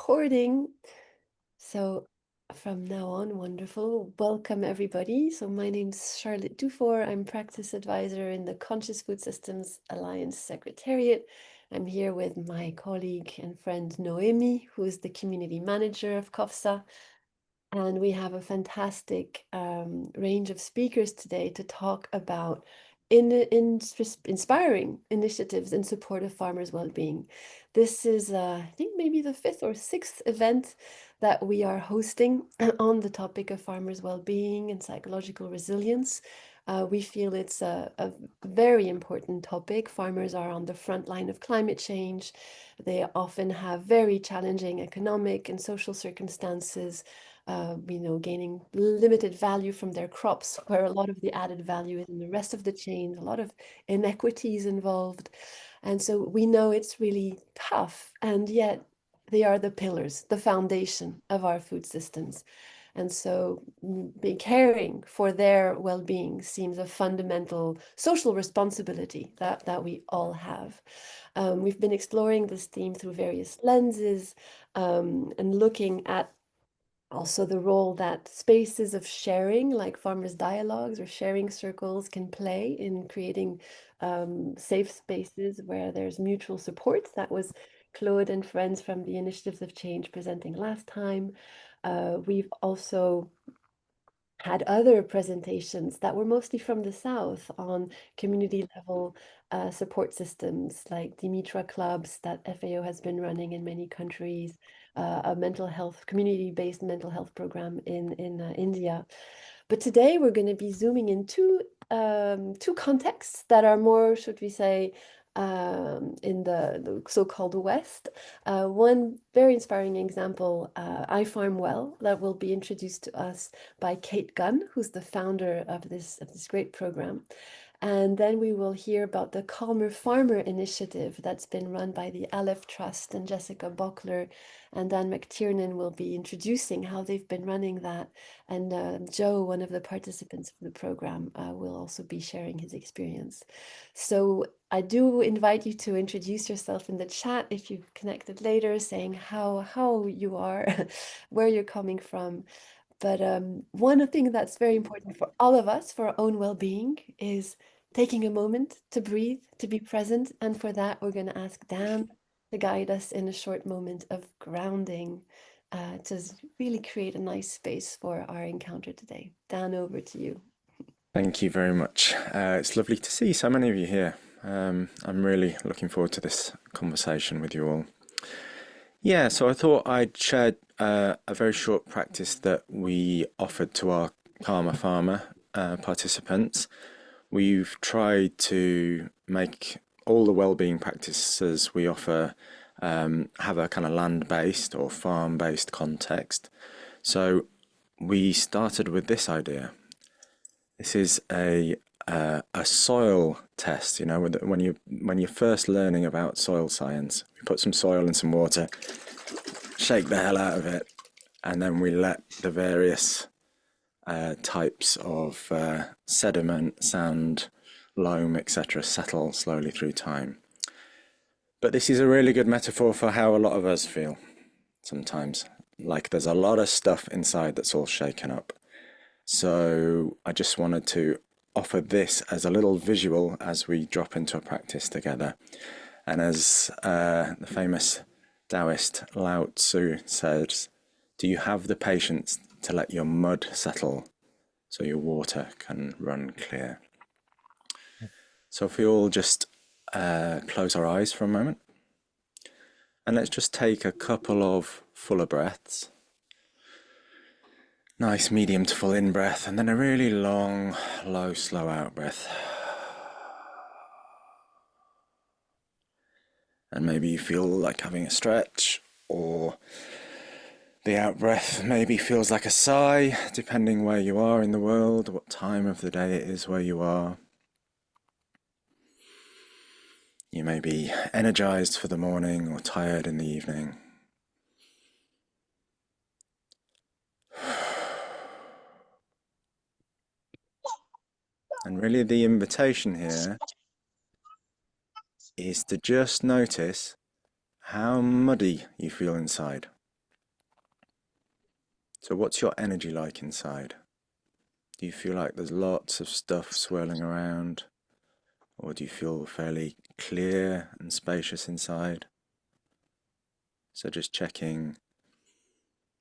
recording. So from now on, wonderful. Welcome everybody. So my name's Charlotte Dufour. I'm practice advisor in the Conscious Food Systems Alliance Secretariat. I'm here with my colleague and friend Noemi, who is the community manager of CoFSA. And we have a fantastic range of speakers today to talk about inspiring initiatives in support of farmers' well-being. This is, I think, maybe the fifth or sixth event that we are hosting on the topic of farmers' well-being and psychological resilience. We feel it's a very important topic. Farmers are on the front line of climate change. They often have very challenging economic and social circumstances, gaining limited value from their crops, where a lot of the added value is in the rest of the chain, a lot of inequities involved. And so we know it's really tough, and yet they are the pillars, the foundation of our food systems. And so being caring for their well-being seems a fundamental social responsibility that we all have. We've been exploring this theme through various lenses, and looking at also the role that spaces of sharing, like farmers' dialogues or sharing circles, can play in creating safe spaces where there's mutual support. That was Claude and friends from the Initiatives of Change presenting last time. We've also had other presentations that were mostly from the South on community level support systems like Dimitra clubs that FAO has been running in many countries, a mental health, community-based mental health program in India. But today we're going to be zooming in two contexts that are more, should we say, in the so-called West. One very inspiring example, I Farm Well, that will be introduced to us by Kate Gunn, who's the founder of this great program. And then we will hear about the Calmer Farmer initiative that's been run by the Aleph Trust, and Jessica Bockler and Dan McTiernan will be introducing how they've been running that. And Joe, one of the participants of the program, will also be sharing his experience. So I do invite you to introduce yourself in the chat if you've connected later, saying how you are, where you're coming from. But one thing that's very important for all of us, for our own well-being, is taking a moment to breathe, to be present. And for that, we're going to ask Dan to guide us in a short moment of grounding, to really create a nice space for our encounter today. Dan, over to you. Thank you very much. It's lovely to see so many of you here. I'm really looking forward to this conversation with you all. Yeah, so I thought I'd share a very short practice that we offered to our Karma Farmer participants. We've tried to make all the wellbeing practices we offer have a kind of land-based or farm-based context. So we started with this idea. This is a soil test. You know, when you're first learning about soil science, we put some soil in some water, shake the hell out of it, and then we let the various types of sediment, sand, loam, etc. settle slowly through time. But this is a really good metaphor for how a lot of us feel sometimes. Like there's a lot of stuff inside that's all shaken up. So I just wanted to offer this as a little visual as we drop into a practice together. And as the famous Taoist Lao Tzu says, do you have the patience to let your mud settle so your water can run clear? So if we all just close our eyes for a moment, and let's just take a couple of fuller breaths. Nice medium to full in breath, and then a really long, low, slow out breath. And maybe you feel like having a stretch, or the out breath maybe feels like a sigh, depending where you are in the world, what time of the day it is where you are. You may be energized for the morning or tired in the evening. And really the invitation here is to just notice how muddy you feel inside. So, what's your energy like inside? Do you feel like there's lots of stuff swirling around? Or do you feel fairly clear and spacious inside? So, just checking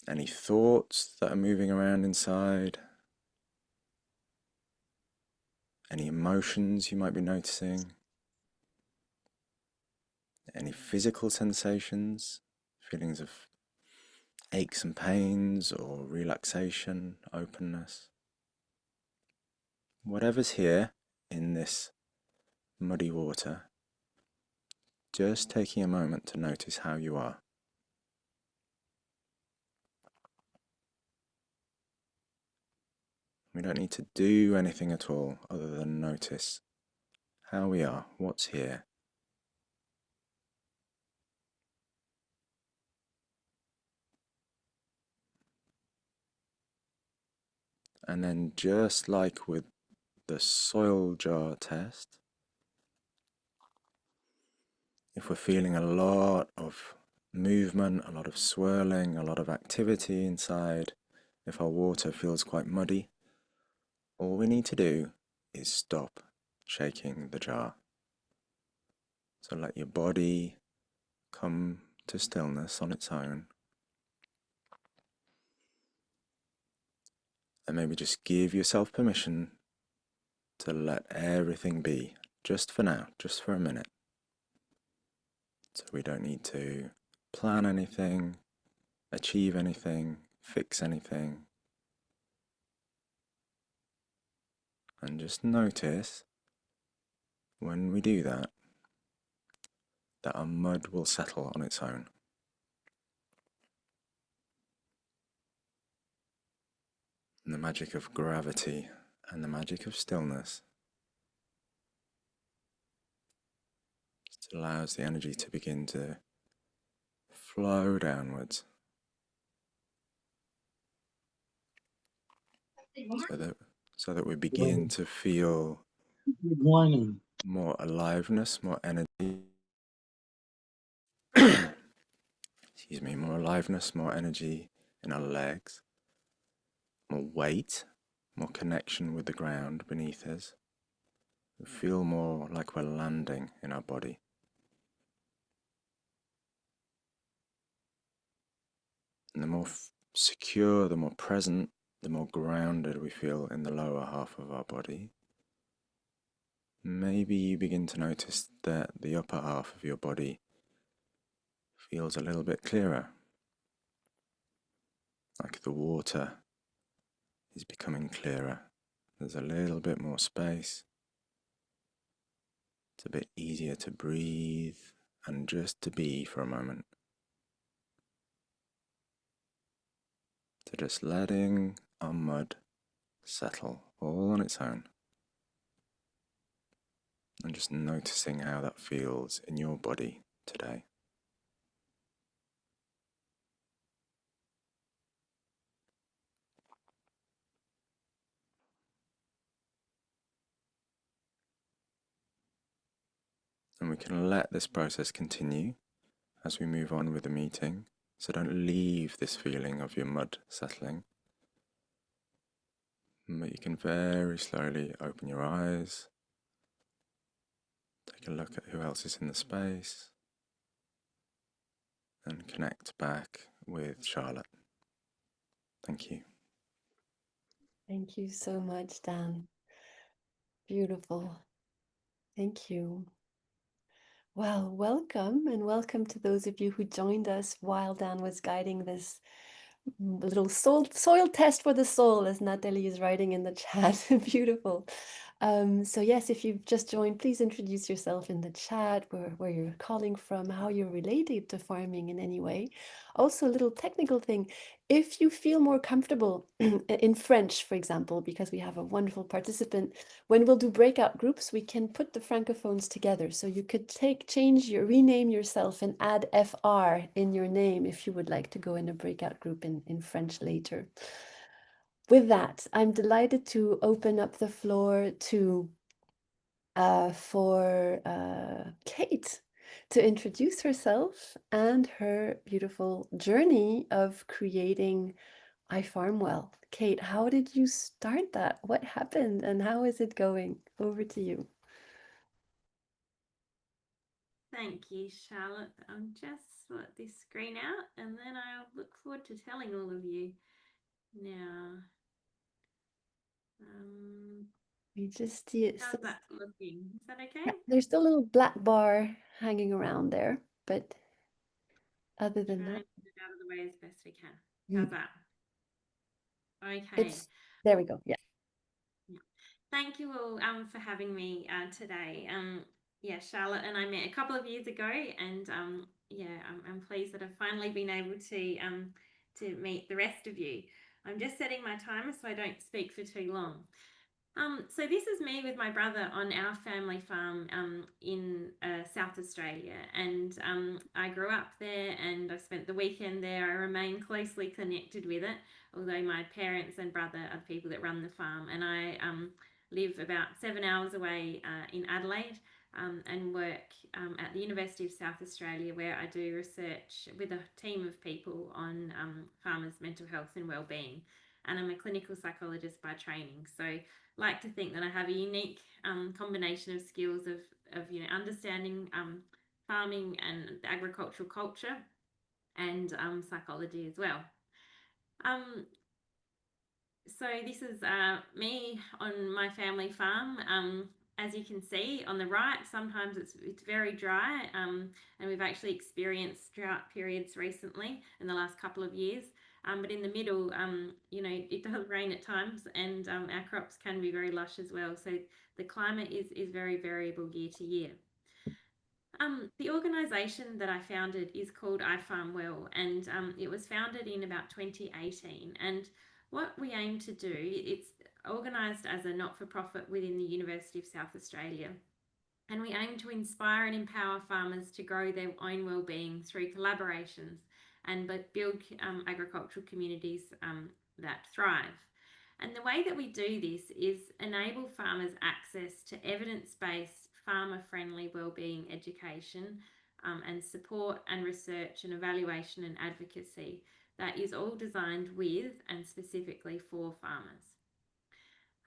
any thoughts that are moving around inside, any emotions you might be noticing, any physical sensations, feelings of aches and pains or relaxation, openness. Whatever's here in this muddy water, just taking a moment to notice how you are. We don't need to do anything at all other than notice how we are, what's here. And then, just like with the soil jar test, if we're feeling a lot of movement, a lot of swirling, a lot of activity inside, if our water feels quite muddy, all we need to do is stop shaking the jar. So let your body come to stillness on its own. And maybe just give yourself permission to let everything be, just for now, just for a minute. So we don't need to plan anything, achieve anything, fix anything. And just notice when we do that, that our mud will settle on its own. And the magic of gravity and the magic of stillness just allows the energy to begin to flow downwards so that we begin to feel Good morning. more aliveness, more energy. Excuse me, more aliveness, more energy in our legs, more weight, more connection with the ground beneath us. We feel more like we're landing in our body. And the more secure, the more present, the more grounded we feel in the lower half of our body. Maybe you begin to notice that the upper half of your body feels a little bit clearer, like the water is becoming clearer. There's a little bit more space. It's a bit easier to breathe and just to be for a moment. To just letting our mud settle all on its own. And just noticing how that feels in your body today. And we can let this process continue as we move on with the meeting. So don't leave this feeling of your mud settling. But you can very slowly open your eyes. Take a look at who else is in the space. And connect back with Charlotte. Thank you. Thank you so much, Dan. Beautiful. Thank you. Well, welcome, and welcome to those of you who joined us while Dan was guiding this little soil test for the soul, as Natalie is writing in the chat. Beautiful. So yes, if you've just joined, please introduce yourself in the chat, where you're calling from, how you're related to farming in any way. Also, a little technical thing. If you feel more comfortable in French, for example, because we have a wonderful participant, when we'll do breakout groups, we can put the francophones together. So you could rename yourself and add FR in your name if you would like to go in a breakout group in French later. With that, I'm delighted to open up the floor to for Kate to introduce herself and her beautiful journey of creating I Farm Well. Kate, how did you start that? What happened and how is it going? Over to you. Thank you, Charlotte. I'll just sort this screen out and then I'll look forward to telling all of you. Now, We just see it. how's that looking? Is that okay? Yeah, there's still a little black bar hanging around there, but other than Try that, and get it out of the way as best we can. How's mm, that? Okay. it's there we go. Yeah. Yeah. Thank you all for having me today. Yeah, Charlotte and I met a couple of years ago, and yeah, I'm pleased that I've finally been able to meet the rest of you. I'm just setting my timer so I don't speak for too long. So this is me with my brother on our family farm in South Australia, and I grew up there and I spent the weekend there. I remain closely connected with it, although my parents and brother are the people that run the farm, and I live about 7 hours away in Adelaide. And work at the University of South Australia, where I do research with a team of people on farmers' mental health and well-being. And I'm a clinical psychologist by training, so like to think that I have a unique combination of skills of understanding farming and the agricultural culture and psychology as well. Um, so this is me on my family farm. As you can see on the right, sometimes it's very dry, and we've actually experienced drought periods recently in the last couple of years. But in the middle, it does rain at times, and our crops can be very lush as well. So the climate is very variable year to year. The organisation that I founded is called I Farm Well, and it was founded in about 2018. And what we aim to do, it's organised as a not-for-profit within the University of South Australia. And we aim to inspire and empower farmers to grow their own well-being through collaborations and build agricultural communities that thrive. And the way that we do this is enable farmers access to evidence-based, farmer-friendly well-being education and support and research and evaluation and advocacy that is all designed with and specifically for farmers.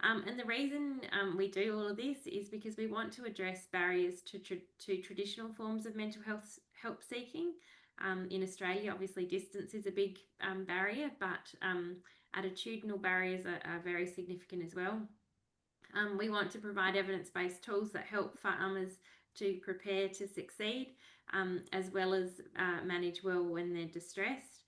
And the reason we do all of this is because we want to address barriers to traditional forms of mental health help seeking. In Australia, obviously, distance is a big barrier, but attitudinal barriers are very significant as well. We want to provide evidence-based tools that help farmers to prepare to succeed, as well as manage well when they're distressed.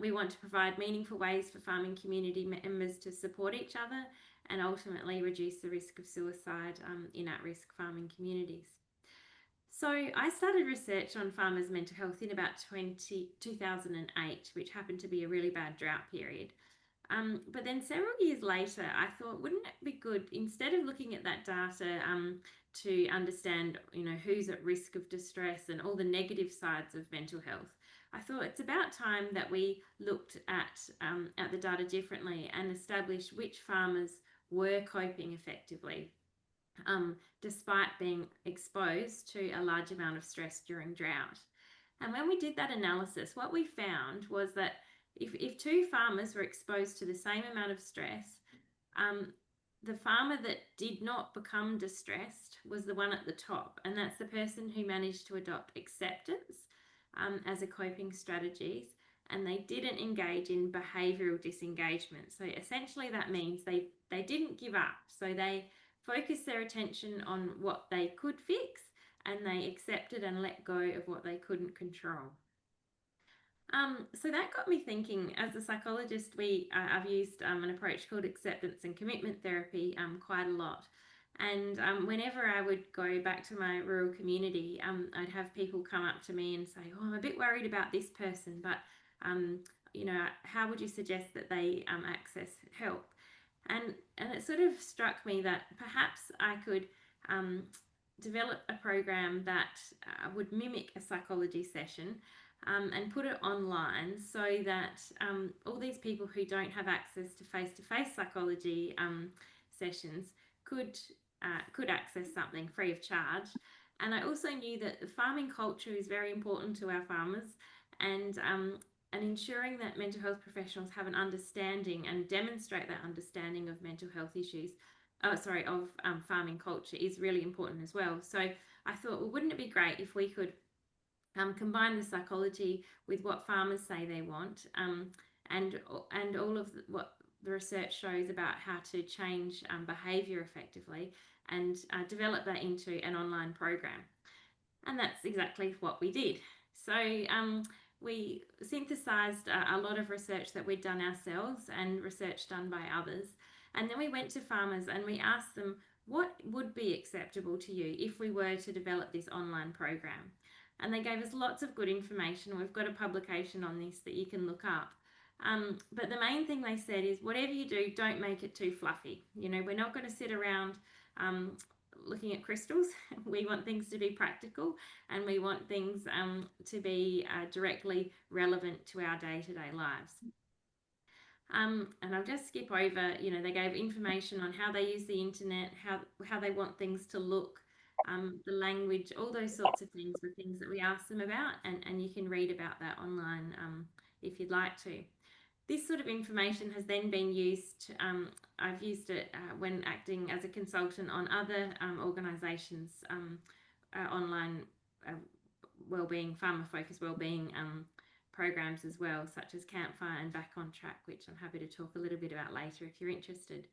We want to provide meaningful ways for farming community members to support each other and ultimately reduce the risk of suicide in at-risk farming communities. So I started research on farmers' mental health in about 2008, which happened to be a really bad drought period. But then several years later, I thought, wouldn't it be good, instead of looking at that data to understand, who's at risk of distress and all the negative sides of mental health, I thought it's about time that we looked at the data differently and established which farmers were coping effectively, despite being exposed to a large amount of stress during drought. And when we did that analysis, what we found was that if two farmers were exposed to the same amount of stress, the farmer that did not become distressed was the one at the top, and that's the person who managed to adopt acceptance as a coping strategies, and they didn't engage in behavioural disengagement. So essentially that means they didn't give up. So they focused their attention on what they could fix and they accepted and let go of what they couldn't control. So that got me thinking. As a psychologist, I've used an approach called acceptance and commitment therapy quite a lot. And whenever I would go back to my rural community, I'd have people come up to me and say, "Oh, I'm a bit worried about this person, but how would you suggest that they access help?" And it sort of struck me that perhaps I could develop a program that would mimic a psychology session and put it online so that all these people who don't have access to face-to-face psychology sessions could access something free of charge. And I also knew that the farming culture is very important to our farmers, and and ensuring that mental health professionals have an understanding and demonstrate that understanding of mental health issues, of farming culture is really important as well. So I thought, well, wouldn't it be great if we could combine the psychology with what farmers say they want, and all of what the research shows about how to change behaviour effectively, and develop that into an online program. And that's exactly what we did. So we synthesized a lot of research that we'd done ourselves and research done by others. And then we went to farmers and we asked them, what would be acceptable to you if we were to develop this online program? And they gave us lots of good information. We've got a publication on this that you can look up. But the main thing they said is, whatever you do, don't make it too fluffy. You know, we're not going to sit around looking at crystals. We want things to be practical, and we want things to be directly relevant to our day-to-day lives. And I'll just skip over, you know, they gave information on how they use the internet, how they want things to look, the language, all those sorts of things were things that we asked them about, and you can read about that online if you'd like to. This sort of information has then been used, I've used it when acting as a consultant on other organisations' online wellbeing, farmer-focused wellbeing programs as well, such as Campfire and Back on Track, which I'm happy to talk a little bit about later if you're interested.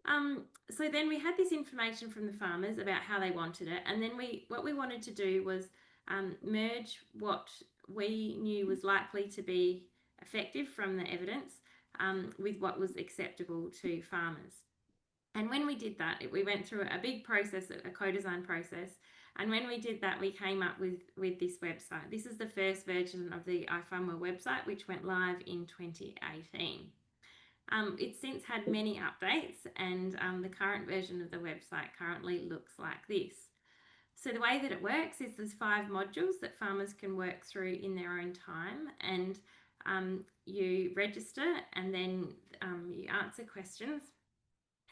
So then we had this information from the farmers about how they wanted it, and then what we wanted to do was merge what we knew was likely to be effective from the evidence with what was acceptable to farmers. And when we did that, we went through a big process, a co-design process. And when we did that, we came up with this website. This is the first version of the iFarmer website, which went live in 2018. It's since had many updates, and the current version of the website currently looks like this. So the way that it works is there's 5 modules that farmers can work through in their own time, and you register, and then you answer questions,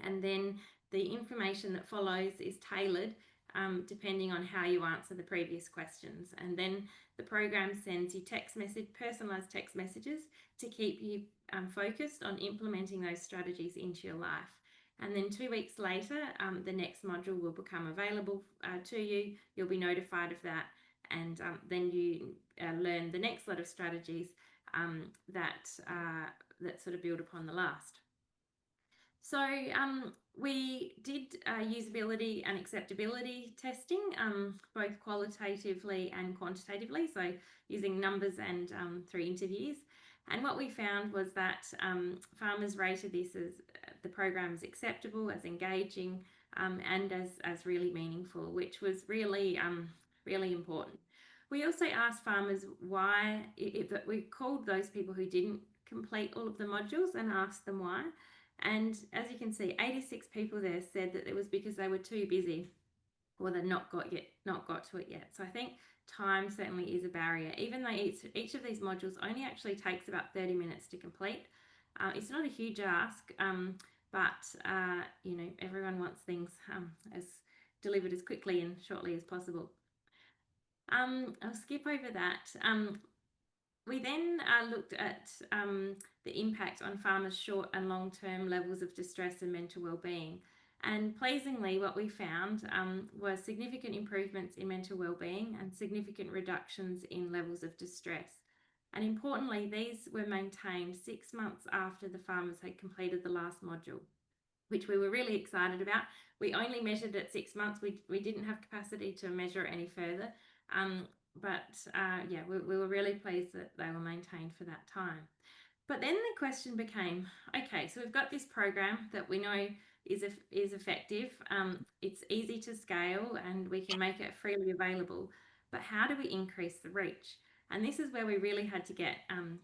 and then the information that follows is tailored depending on how you answer the previous questions. And then the program sends you personalised text messages to keep you focused on implementing those strategies into your life. And then 2 weeks later, the next module will become available to you. You'll be notified of that, and then you learn the next lot of strategies that sort of build upon the last. So we did usability and acceptability testing, both qualitatively and quantitatively, so using numbers and through interviews. And what we found was that farmers rated this as the program as acceptable, as engaging, and as really meaningful, which was really, really important. We also asked farmers why, we called those people who didn't complete all of the modules and asked them why. And as you can see, 86 people there said that it was because they were too busy, or they'd not got to it yet. So I think time certainly is a barrier. Even though each of these modules only actually takes about 30 minutes to complete, it's not a huge ask, but you know, everyone wants things as delivered as quickly and shortly as possible. I'll skip over that. We then looked at the impact on farmers' short and long-term levels of distress and mental well-being. And pleasingly, what we found were significant improvements in mental well-being and significant reductions in levels of distress. And importantly, these were maintained 6 months after the farmers had completed the last module, which we were really excited about. We only measured at 6 months. We didn't have capacity to measure any further. But yeah, we were really pleased that they were maintained for that time. But then the question became, okay, so we've got this program that we know is effective. It's easy to scale, and we can make it freely available. But how do we increase the reach? And this is where we really had to get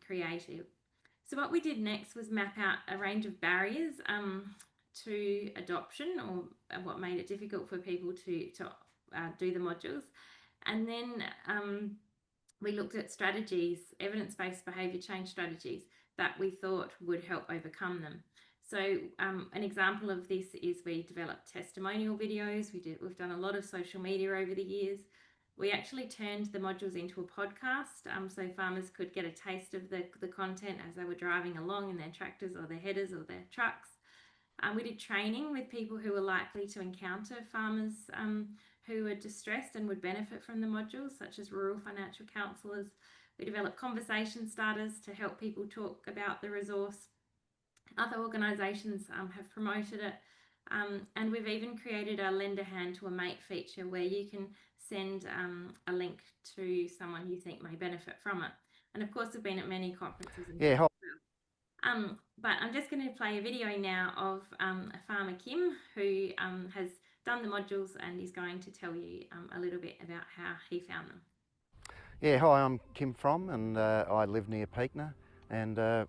creative. So what we did next was map out a range of barriers to adoption, or what made it difficult for people to do the modules. And then we looked at strategies, evidence-based behaviour change strategies that we thought would help overcome them. So an example of this is we developed testimonial videos. We've done a lot of social media over the years. we actually turned the modules into a podcast, so farmers could get a taste of the content as they were driving along in their tractors or their headers or their trucks. We did training with people who were likely to encounter farmers who were distressed and would benefit from the modules, such as rural financial counsellors. We developed conversation starters to help people talk about the resource. Other organisations have promoted it. And we've even created a lend a hand to a mate feature where you can send a link to someone you think may benefit from it. And of course, we've been at many conferences and Yeah, but I'm just going to play a video now of a farmer, Kim, who has done the modules and is going to tell you a little bit about how he found them. Yeah, hi, I'm Kim From, and I live near Peakner and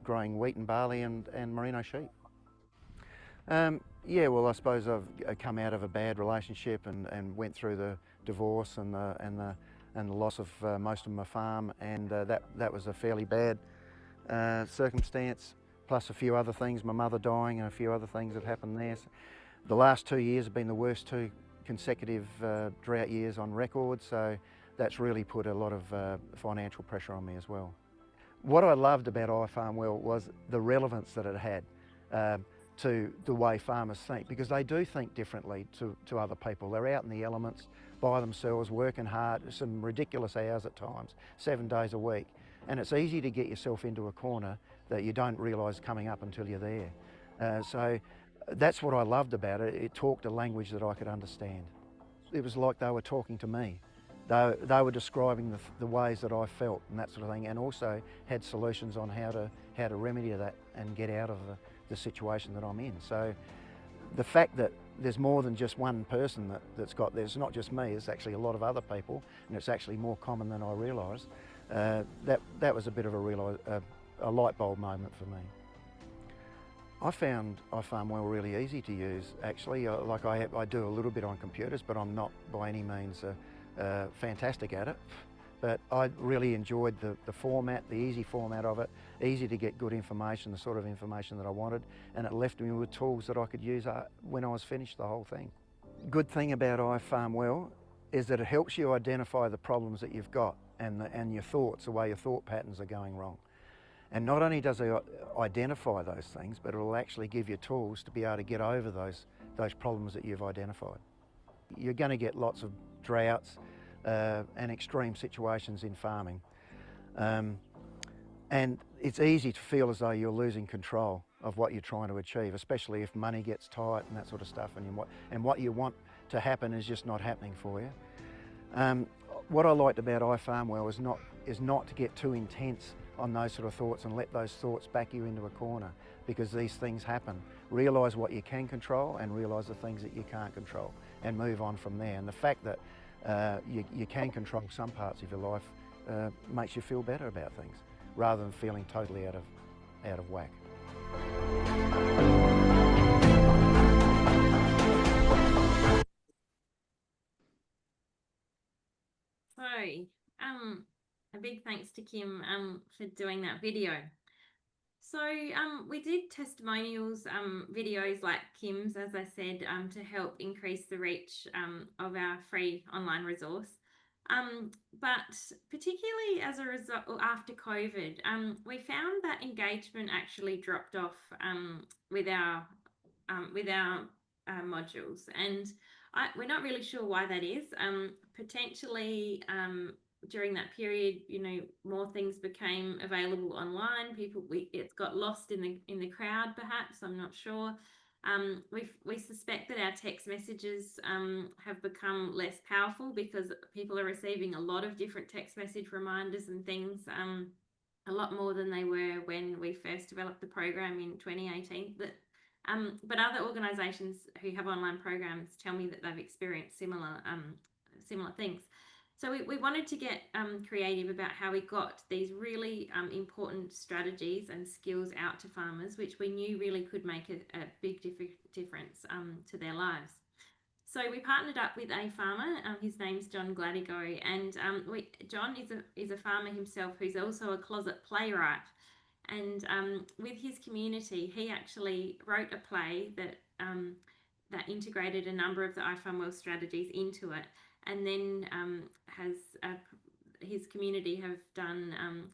growing wheat and barley and merino sheep. Yeah, well, I suppose I've come out of a bad relationship and went through the divorce and the loss of most of my farm, and that was a fairly bad circumstance, plus a few other things, my mother dying and a few other things that happened there. So the last 2 years have been the worst 2 consecutive drought years on record, so that's really put a lot of financial pressure on me as well. What I loved about iFarmWell was the relevance that it had to the way farmers think, because they do think differently to other people. They're out in the elements by themselves, working hard, some ridiculous hours at times, 7 days a week. And it's easy to get yourself into a corner that you don't realise coming up until you're there. So that's what I loved about it. It talked a language that I could understand. It was like they were talking to me. They were describing the ways that I felt and that sort of thing, and also had solutions on how to remedy that and get out of the situation that I'm in. So the fact that there's more than just one person that's got this, not just me, it's actually a lot of other people, and it's actually more common than I realised. That was a bit of a light bulb moment for me. I found iFarmWell really easy to use, actually. Like I do a little bit on computers, but I'm not by any means fantastic at it. But I really enjoyed the format, the easy format of it, easy to get good information, the sort of information that I wanted, and it left me with tools that I could use when I was finished the whole thing. Good thing about iFarmWell is that it helps you identify the problems that you've got and your thoughts, the way your thought patterns are going wrong. And not only does it identify those things, but it will actually give you tools to be able to get over those problems that you've identified. You're going to get lots of droughts and extreme situations in farming. And it's easy to feel as though you're losing control of what you're trying to achieve, especially if money gets tight and that sort of stuff, and what you want to happen is just not happening for you. What I liked about iFarmWell is not to get too intense on those sort of thoughts and let those thoughts back you into a corner, because these things happen. Realise what you can control and realise the things that you can't control, and move on from there. And the fact that you can control some parts of your life makes you feel better about things, rather than feeling totally out of whack. So, a big thanks to Kim for doing that video. So we did testimonials videos like Kim's, as I said, to help increase the reach of our free online resource. But particularly as a result after COVID, we found that engagement actually dropped off with our modules, and we're not really sure why that is. Potentially during that period, more things became available online. It's got lost in the crowd, perhaps. I'm not sure. We suspect that our text messages have become less powerful because people are receiving a lot of different text message reminders and things, a lot more than they were when we first developed the program in 2018. But other organisations who have online programs tell me that they've experienced similar things. So we wanted to get creative about how we got these really important strategies and skills out to farmers, which we knew really could make a big difference to their lives. So we partnered up with a farmer. His name's John Gladigo, and John is a farmer himself who's also a closet playwright. And with his community, he actually wrote a play that integrated a number of the iFarmWell strategies into it. and then his community have done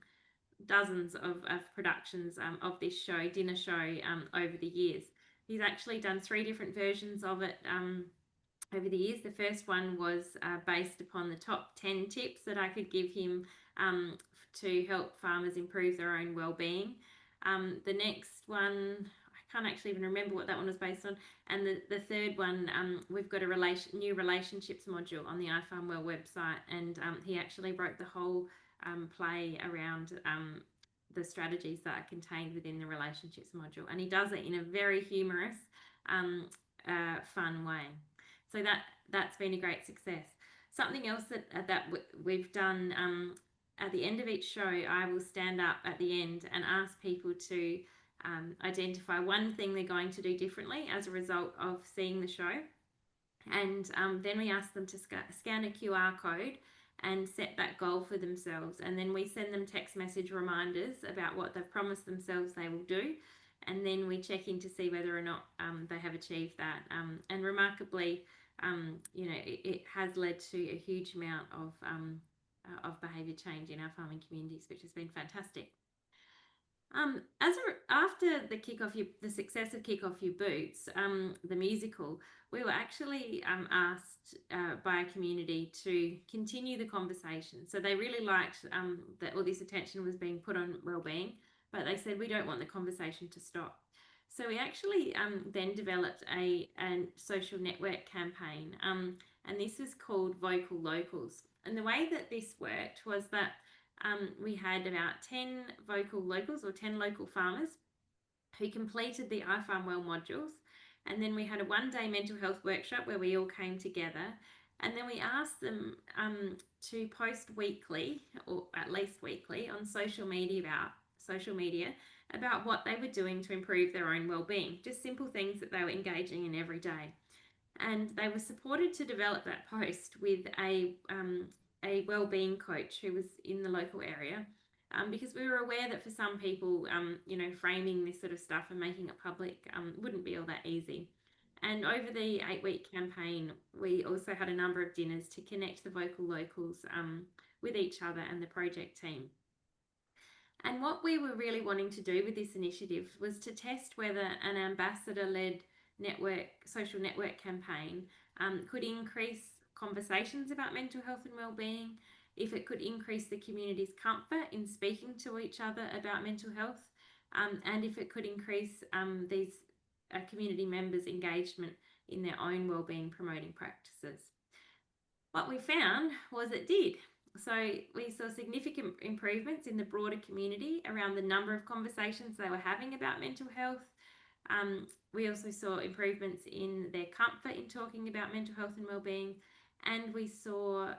dozens of productions of this show, dinner show, over the years. He's actually done 3 different versions of it over the years. The first one was based upon the top 10 tips that I could give him to help farmers improve their own well-being. The next one, I can't actually even remember what that one was based on. And the third one, we've got a new relationships module on the iFarmWell website, and he actually wrote the whole play around the strategies that are contained within the relationships module, and he does it in a very humorous, fun way. So that's been a great success. Something else that we've done, at the end of each show, I will stand up at the end and ask people to identify one thing they're going to do differently as a result of seeing the show. And then we ask them to scan a QR code and set that goal for themselves. And then we send them text message reminders about what they've promised themselves they will do. And then we check in to see whether or not they have achieved that. And remarkably, it has led to a huge amount of behaviour change in our farming communities, which has been fantastic. After the success of Kick Off Your Boots, the musical, we were actually asked by a community to continue the conversation. So they really liked that all this attention was being put on wellbeing, but they said, we don't want the conversation to stop. So we actually then developed a social network campaign, and this is called Vocal Locals. And the way that this worked was that we had about 10 vocal locals, or 10 local farmers, who completed the iFarmWell modules. And then we had a 1-day mental health workshop where we all came together. And then we asked them to post weekly, or at least weekly, on social media about what they were doing to improve their own well-being, just simple things that they were engaging in every day. And they were supported to develop that post with a wellbeing coach who was in the local area, because we were aware that for some people, framing this sort of stuff and making it public wouldn't be all that easy. And over the 8-week campaign, we also had a number of dinners to connect the vocal locals with each other and the project team. And what we were really wanting to do with this initiative was to test whether an ambassador-led social network campaign could increase conversations about mental health and well-being, if it could increase the community's comfort in speaking to each other about mental health, and if it could increase these community members' engagement in their own well-being promoting practices. What we found was it did. So we saw significant improvements in the broader community around the number of conversations they were having about mental health. We also saw improvements in their comfort in talking about mental health and well-being, and we saw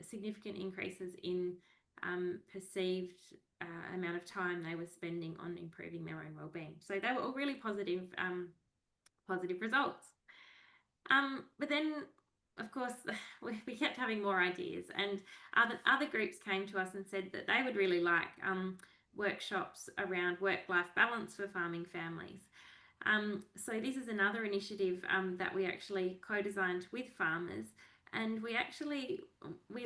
significant increases in perceived amount of time they were spending on improving their own well-being. So they were all really positive results. But then, of course, we kept having more ideas, and other groups came to us and said that they would really like workshops around work-life balance for farming families. So this is another initiative that we actually co-designed with farmers, and we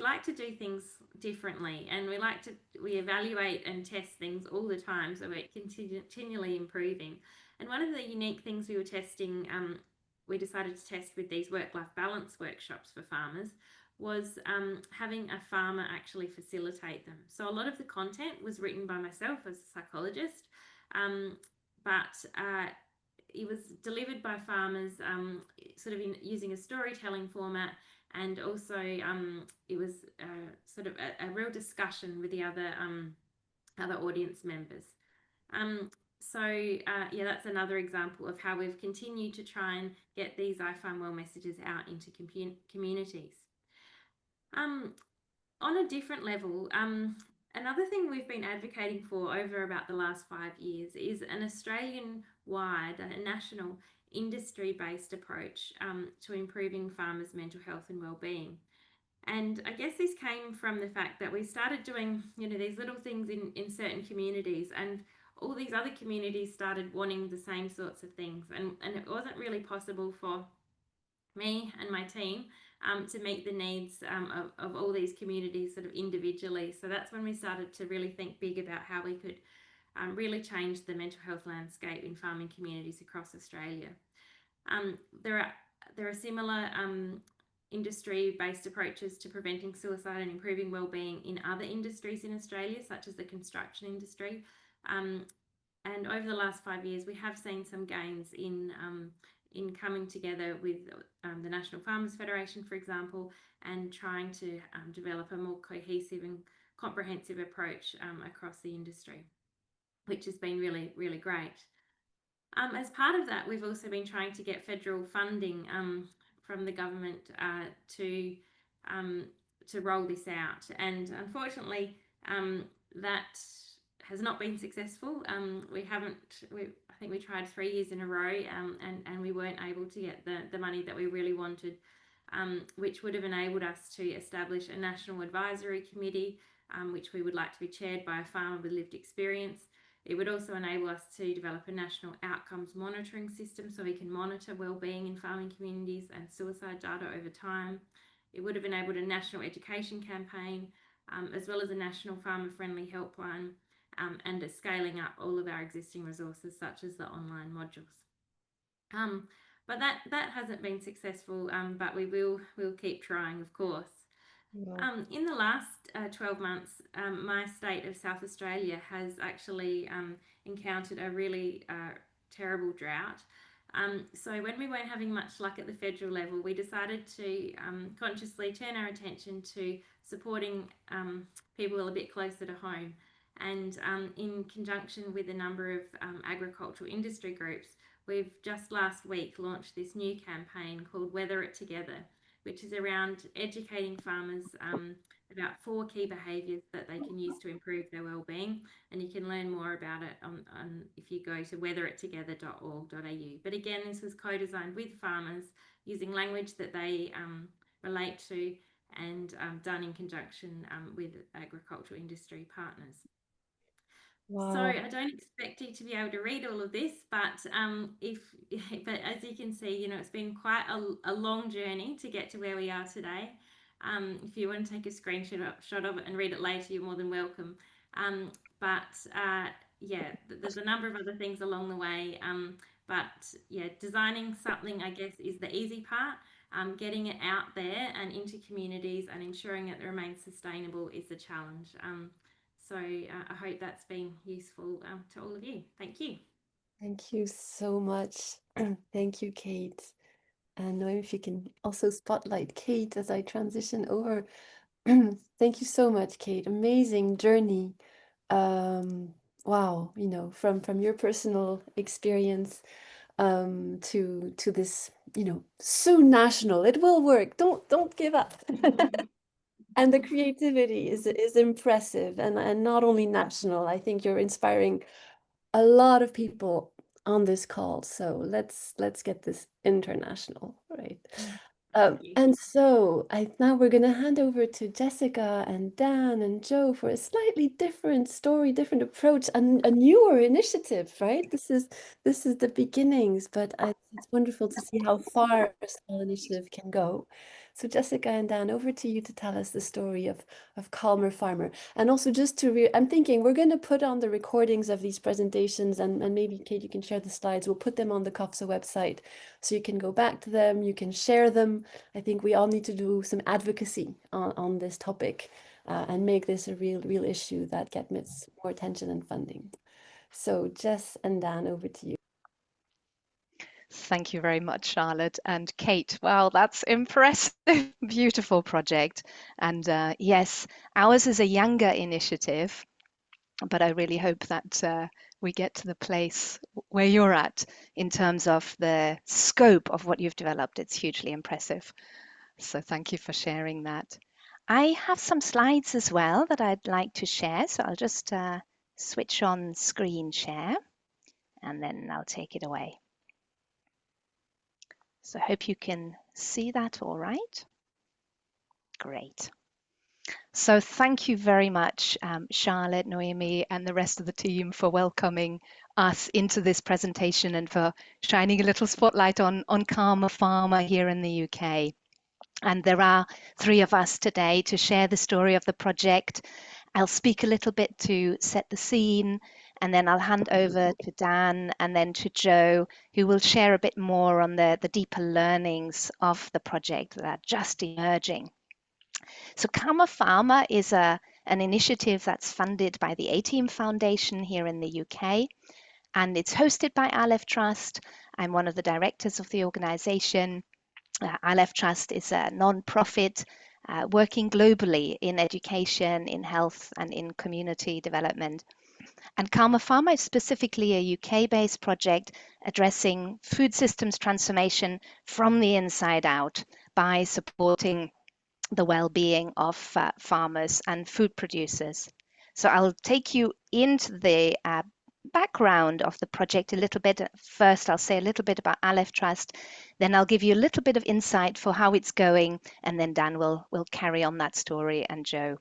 like to do things differently, and we evaluate and test things all the time, so we're continually improving. And one of the unique things we were testing, we decided to test with these work-life balance workshops for farmers, was having a farmer actually facilitate them. So a lot of the content was written by myself as a psychologist, but it was delivered by farmers sort of using a storytelling format, and also it was sort of a real discussion with the other audience members. Yeah, that's another example of how we've continued to try and get these iFarmWell messages out into communities. On a different level, another thing we've been advocating for over about the last 5 years is an Australian-wide, a national industry-based approach to improving farmers' mental health and well-being. And I guess this came from the fact that we started doing, these little things in certain communities, and all these other communities started wanting the same sorts of things. And it wasn't really possible for me and my team to meet the needs of all these communities sort of individually. So that's when we started to really think big about how we could really change the mental health landscape in farming communities across Australia. There are similar industry-based approaches to preventing suicide and improving wellbeing in other industries in Australia, such as the construction industry. And over the last 5 years, we have seen some gains in coming together with the National Farmers Federation, for example, and trying to develop a more cohesive and comprehensive approach across the industry, which has been really, really great. As part of that, we've also been trying to get federal funding from the government to roll this out, and unfortunately, that has not been successful. I think we tried 3 years in a row, and we weren't able to get the money that we really wanted, which would have enabled us to establish a national advisory committee, which we would like to be chaired by a farmer with lived experience. It would also enable us to develop a national outcomes monitoring system so we can monitor wellbeing in farming communities and suicide data over time. It would have enabled a national education campaign, as well as a national farmer-friendly helpline, and a scaling up all of our existing resources, such as the online modules. But that hasn't been successful, but we'll keep trying, of course. Wow. In the last 12 months, my state of South Australia has actually encountered a really terrible drought. So when we weren't having much luck at the federal level, we decided to consciously turn our attention to supporting people a bit closer to home. And in conjunction with a number of agricultural industry groups, we've just last week launched this new campaign called Weather It Together, which is around educating farmers about 4 key behaviours that they can use to improve their wellbeing. And you can learn more about it on if you go to weatherittogether.org.au. But again, this was co-designed with farmers using language that they relate to, and done in conjunction with agricultural industry partners. Wow. So I don't expect you to be able to read all of this, but but as you can see, it's been quite a long journey to get to where we are today. If you want to take a screenshot of it and read it later, you're more than welcome. Yeah, there's a number of other things along the way. But yeah, designing something, I guess, is the easy part. Getting it out there and into communities and ensuring it remains sustainable is the challenge. So I hope that's been useful to all of you. Thank you. Thank you so much. Thank you, Kate. And Noem, if you can also spotlight Kate as I transition over. Thank you so much, Kate. Amazing journey. Wow, from your personal experience to this, soon national. It will work. Don't give up. And the creativity is impressive, and not only national. I think you're inspiring a lot of people on this call. So let's get this international, right? And so now we're going to hand over to Jessica and Dan and Joe for a slightly different story, different approach, and a newer initiative, right? This is the beginnings, but it's wonderful to see how far a small initiative can go. So Jessica and Dan, over to you to tell us the story of Calmer Farmer. And also just I'm thinking we're going to put on the recordings of these presentations, and maybe Kate, you can share the slides. We'll put them on the CoFSA website so you can go back to them, you can share them. I think we all need to do some advocacy on this topic and make this a real issue that gets more attention and funding. So Jess and Dan, over to you. Thank you very much, Charlotte. And Kate, wow, that's impressive. Beautiful project. And yes, ours is a younger initiative, but I really hope that we get to the place where you're at in terms of the scope of what you've developed. It's hugely impressive. So thank you for sharing that. I have some slides as well that I'd like to share. So I'll just switch on screen share, and then I'll take it away. So I hope you can see that all right. Great. So thank you very much, Charlotte, Noemi, and the rest of the team for welcoming us into this presentation and for shining a little spotlight on Calmer Farmer here in the UK. And there are 3 of us today to share the story of the project. I'll speak a little bit to set the scene, and then I'll hand over to Dan and then to Joe, who will share a bit more on the deeper learnings of the project that are just emerging. So Karma Pharma is an initiative that's funded by the A-Team Foundation here in the UK, and it's hosted by Aleph Trust. I'm one of the directors of the organization. Aleph Trust is a non-profit working globally in education, in health, and in community development. And Karma Pharma is specifically a UK-based project addressing food systems transformation from the inside out by supporting the well-being of farmers and food producers. So I'll take you into the background of the project a little bit. First, I'll say a little bit about Aleph Trust, then I'll give you a little bit of insight for how it's going, and then Dan will carry on that story, and Joe.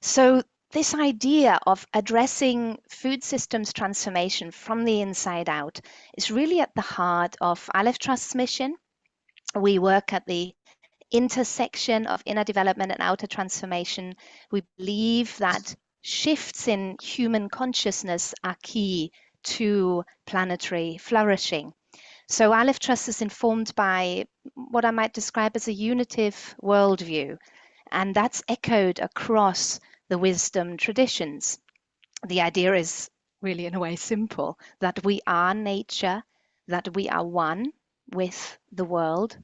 So this idea of addressing food systems transformation from the inside out is really at the heart of Aleph Trust's mission. We work at the intersection of inner development and outer transformation. We believe that shifts in human consciousness are key to planetary flourishing. So Aleph Trust is informed by what I might describe as a unitive worldview, and that's echoed across the wisdom traditions. The idea is really, in a way, simple, that we are nature, that we are one with the world,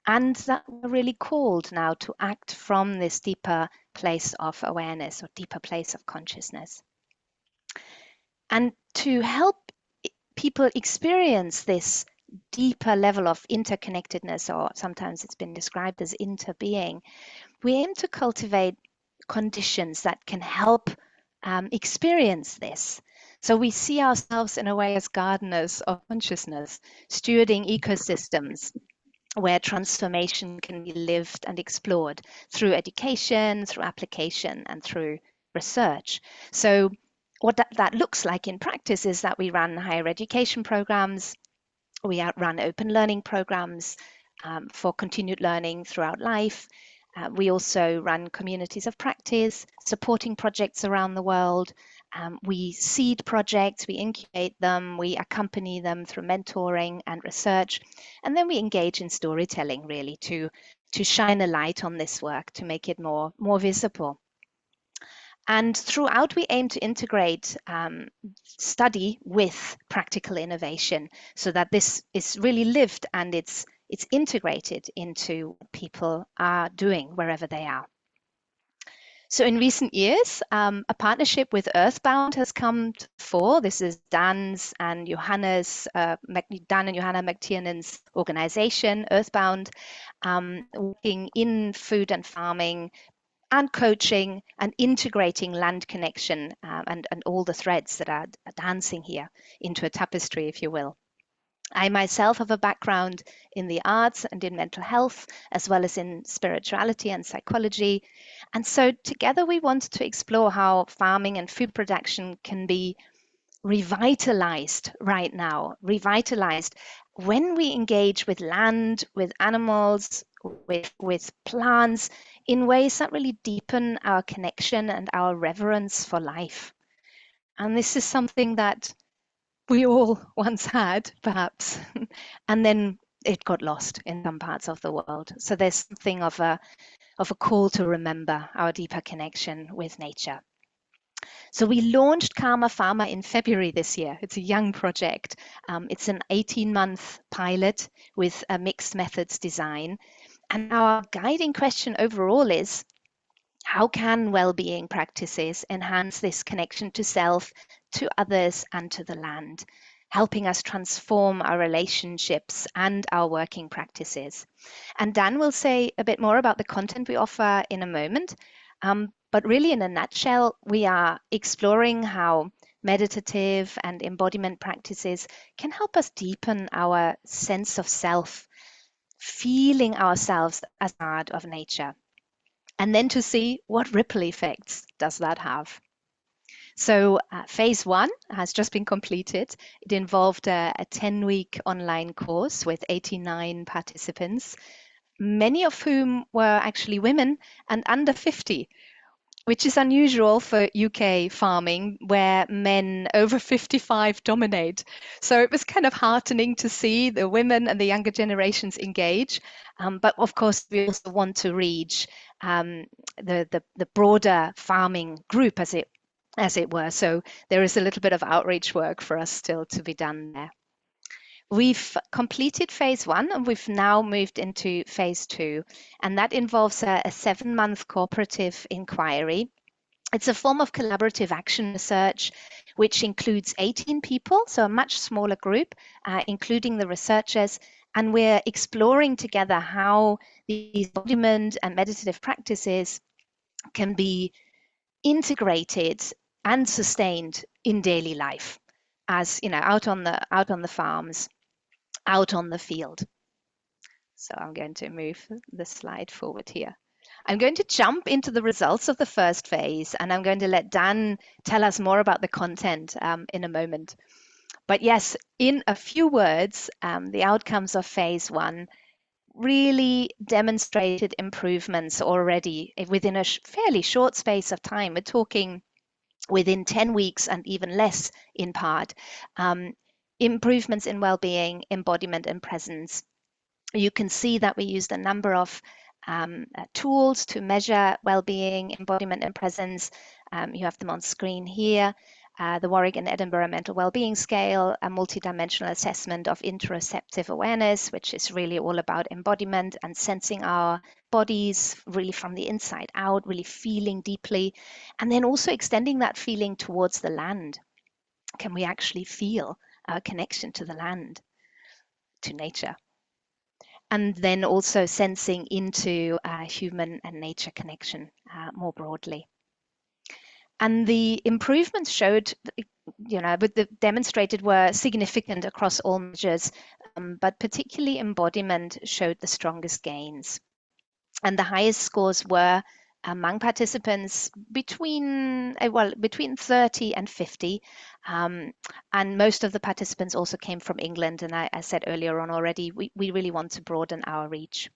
and that we're really called now to act from this deeper place of awareness or deeper place of consciousness. And to help people experience this deeper level of interconnectedness, or sometimes it's been described as interbeing, we aim to cultivate conditions that can help experience this. So we see ourselves in a way as gardeners of consciousness, stewarding ecosystems where transformation can be lived and explored through education, through application, and through research. So what that looks like in practice is that we run higher education programs, we run open learning programs for continued learning throughout life. We also run communities of practice, supporting projects around the world. We seed projects, we incubate them, we accompany them through mentoring and research, and then we engage in storytelling really to shine a light on this work, to make it more visible. And throughout, we aim to integrate study with practical innovation so that this is really lived and it's integrated into what people are doing wherever they are. So in recent years, a partnership with Earthbound has come to the fore. This is Dan's and Johanna's, Dan and Johanna McTiernan's organization, Earthbound, working in food and farming and coaching and integrating land connection and all the threads that are dancing here into a tapestry, if you will. I myself have a background in the arts and in mental health, as well as in spirituality and psychology. And so together we wanted to explore how farming and food production can be revitalized right now, revitalized when we engage with land, with animals, with plants in ways that really deepen our connection and our reverence for life. And this is something that we all once had, perhaps, and then it got lost in some parts of the world. So there's something of a call to remember our deeper connection with nature. So we launched Karma Pharma in February this year. It's a young project. It's an 18-month pilot with a mixed methods design. And our guiding question overall is, how can well-being practices enhance this connection to self, to others, and to the land, helping us transform our relationships and our working practices? And Dan will say a bit more about the content we offer in a moment. But really, in a nutshell, we are exploring how meditative and embodiment practices can help us deepen our sense of self, feeling ourselves as part of nature, and then to see what ripple effects does that have. So phase 1 has just been completed. It involved a 10-week online course with 89 participants. many of whom were actually women and under 50, which is unusual for UK farming, where men over 55 dominate. So it was kind of heartening to see the women and the younger generations engage. But of course, we also want to reach the broader farming group, as it were. So there is a little bit of outreach work for us still to be done there. We've completed phase 1 and we've now moved into phase 2, and that involves a 7-month cooperative inquiry. It's a form of collaborative action research, which includes 18 people, so a much smaller group, including the researchers, and we're exploring together how these embodiment and meditative practices can be integrated and sustained in daily life, as you know, out on the farms, out on the field. So I'm going to move the slide forward here. I'm going to jump into the results of the first phase, and I'm going to let Dan tell us more about the content in a moment. But yes, in a few words, the outcomes of phase 1 really demonstrated improvements already within a fairly short space of time. We're talking within 10 weeks and even less in part. Improvements in well-being, embodiment, and presence. You can see that we used a number of tools to measure well-being, embodiment, and presence. You have them on screen here. The Warwick and Edinburgh Mental Wellbeing Scale, a multidimensional assessment of interoceptive awareness, which is really all about embodiment and sensing our bodies really from the inside out, really feeling deeply, and then also extending that feeling towards the land. Can we actually feel our connection to the land, to nature? And then also sensing into human and nature connection more broadly. And the improvements showed, demonstrated were significant across all measures, but particularly embodiment showed the strongest gains. And the highest scores were among participants between 30 and 50. And most of the participants also came from England. And I said earlier on already, we really want to broaden our reach.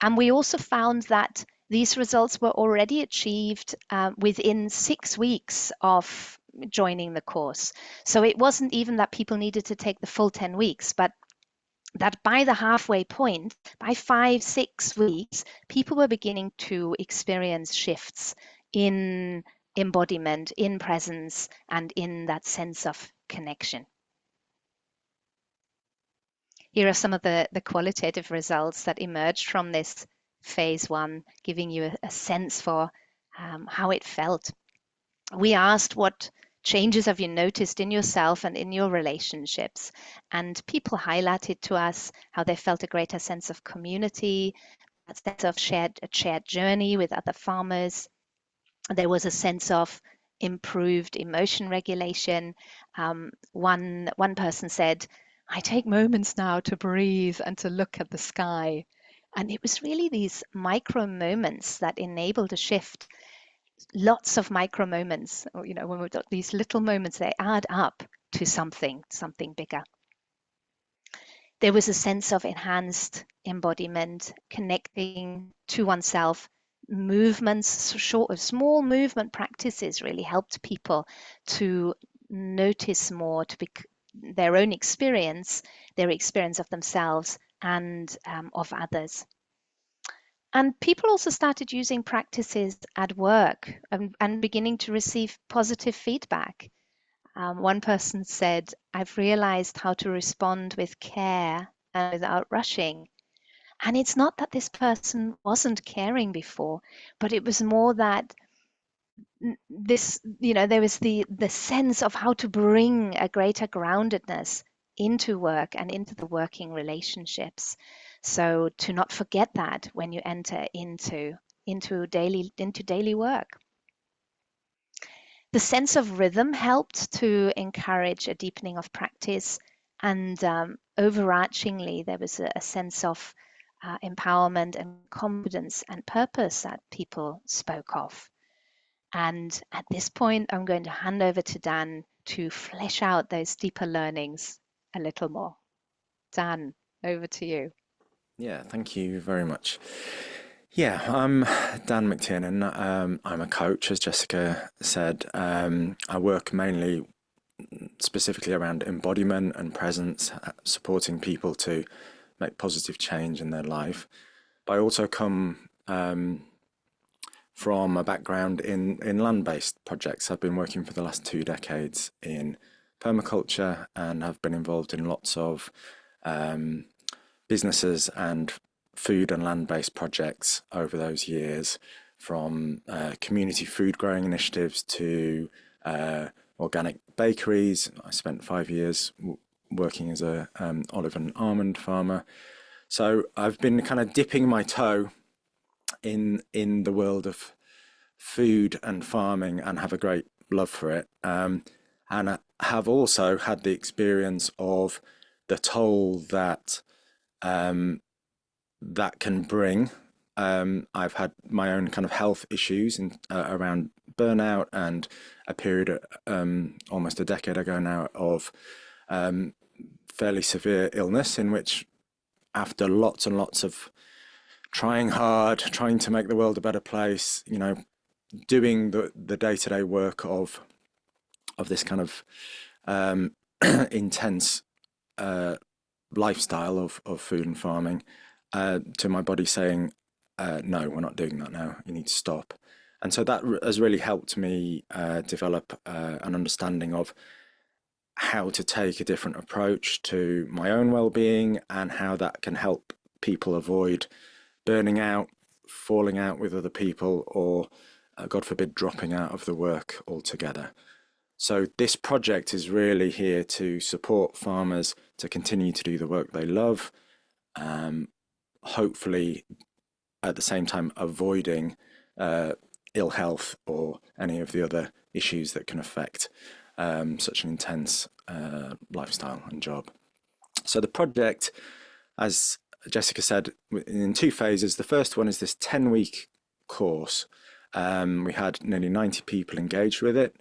And we also found that these results were already achieved within 6 weeks of joining the course. So it wasn't even that people needed to take the full 10 weeks, but that by the halfway point, by 5-6 weeks, people were beginning to experience shifts in embodiment, in presence, and in that sense of connection. Here are some of the qualitative results that emerged from this phase 1, giving you a sense for how it felt. We asked, what changes have you noticed in yourself and in your relationships? And people highlighted to us how they felt a greater sense of community, a sense of a shared journey with other farmers. There was a sense of improved emotion regulation. One person said, I take moments now to breathe and to look at the sky. And it was really these micro moments that enabled a shift. Lots of micro moments, when we've got these little moments, they add up to something bigger. There was a sense of enhanced embodiment, connecting to oneself. Movements, small movement practices really helped people to notice more, to be their own experience, their experience of themselves and of others. And people also started using practices at work and beginning to receive positive feedback. One person said, I've realized how to respond with care and without rushing. And it's not that this person wasn't caring before, but it was more that there was the sense of how to bring a greater groundedness into work and into the working relationships. So to not forget that when you enter into daily work. The sense of rhythm helped to encourage a deepening of practice, and overarchingly there was a sense of empowerment and confidence and purpose that people spoke of. And at this point, I'm going to hand over to Dan to flesh out those deeper learnings a little more. Dan, over to you. Yeah, thank you very much. Yeah, I'm Dan McTiernan. I'm a coach, as Jessica said. I work mainly specifically around embodiment and presence, supporting people to make positive change in their life. But I also come from a background in land-based projects. I've been working for the last 2 decades in permaculture and have been involved in lots of businesses and food and land-based projects over those years, from community food growing initiatives to organic bakeries. I spent 5 years working as a olive and almond farmer. So I've been kind of dipping my toe in the world of food and farming and have a great love for it. And I have also had the experience of the toll that that can bring. I've had my own kind of health issues around burnout, and a period almost a decade ago now of fairly severe illness, in which, after lots and lots of trying hard, trying to make the world a better place, doing the day-to-day work of this kind of intense lifestyle of food and farming, to my body saying, no, we're not doing that now, you need to stop. And so that has really helped me develop an understanding of how to take a different approach to my own well-being, and how that can help people avoid burning out, falling out with other people, or God forbid, dropping out of the work altogether. So this project is really here to support farmers to continue to do the work they love, hopefully at the same time avoiding ill health or any of the other issues that can affect such an intense lifestyle and job. So the project, as Jessica said, in 2 phases. The first one is this 10-week course. We had nearly 90 people engaged with it,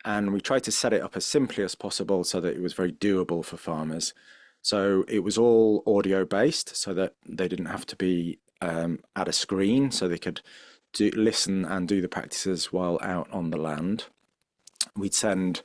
and we tried to set it up as simply as possible so that it was very doable for farmers. So it was all audio based, so that they didn't have to be at a screen, so they could listen and do the practices while out on the land. We'd send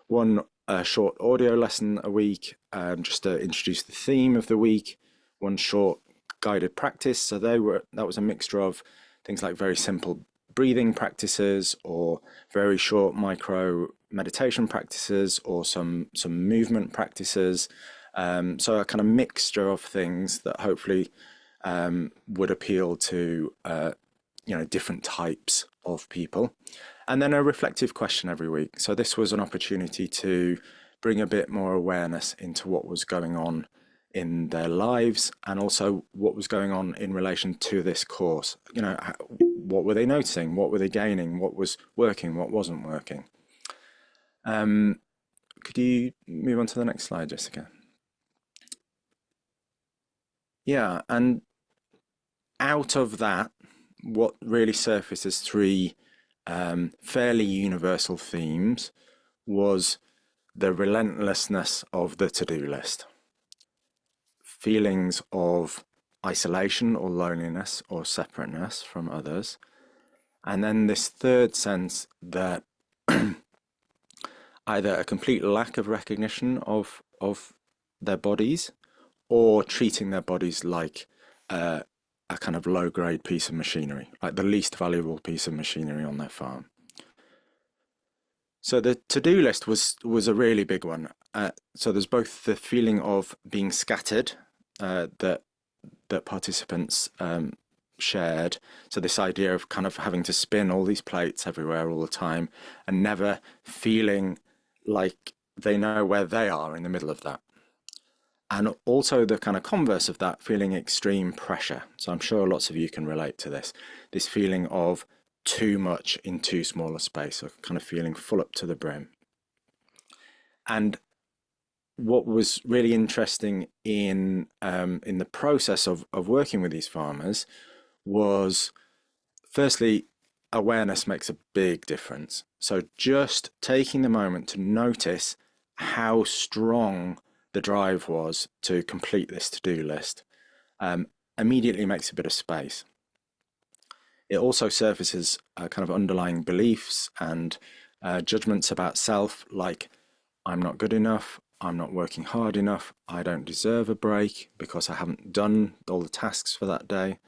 one short audio lesson a week, just to introduce the theme of the week, one short guided practice. So that was a mixture of things like very simple breathing practices, or very short micro meditation practices, or some movement practices. So a kind of mixture of things that hopefully would appeal to different types of people. And then a reflective question every week. So this was an opportunity to bring a bit more awareness into what was going on in their lives, and also what was going on in relation to this course. What were they noticing? What were they gaining? What was working? What wasn't working? Could you move on to the next slide, Jessica? Yeah, and out of that, what really surfaced as three fairly universal themes was the relentlessness of the to-do list, feelings of isolation or loneliness or separateness from others, and then this third sense that either a complete lack of recognition of their bodies, or treating their bodies like a kind of low-grade piece of machinery, like the least valuable piece of machinery on their farm. So the to-do list was a really big one. So there's both the feeling of being scattered that participants shared. So this idea of kind of having to spin all these plates everywhere all the time, and never feeling like they know where they are in the middle of that. And also the kind of converse of that, feeling extreme pressure. So I'm sure lots of you can relate to this feeling of too much in too small a space, or kind of feeling full up to the brim. And what was really interesting in the process of working with these farmers was, firstly, awareness makes a big difference. So just taking the moment to notice how strong the drive was to complete this to-do list, immediately makes a bit of space. It also surfaces kind of underlying beliefs and judgments about self, like I'm not good enough, I'm not working hard enough, I don't deserve a break because I haven't done all the tasks for that day.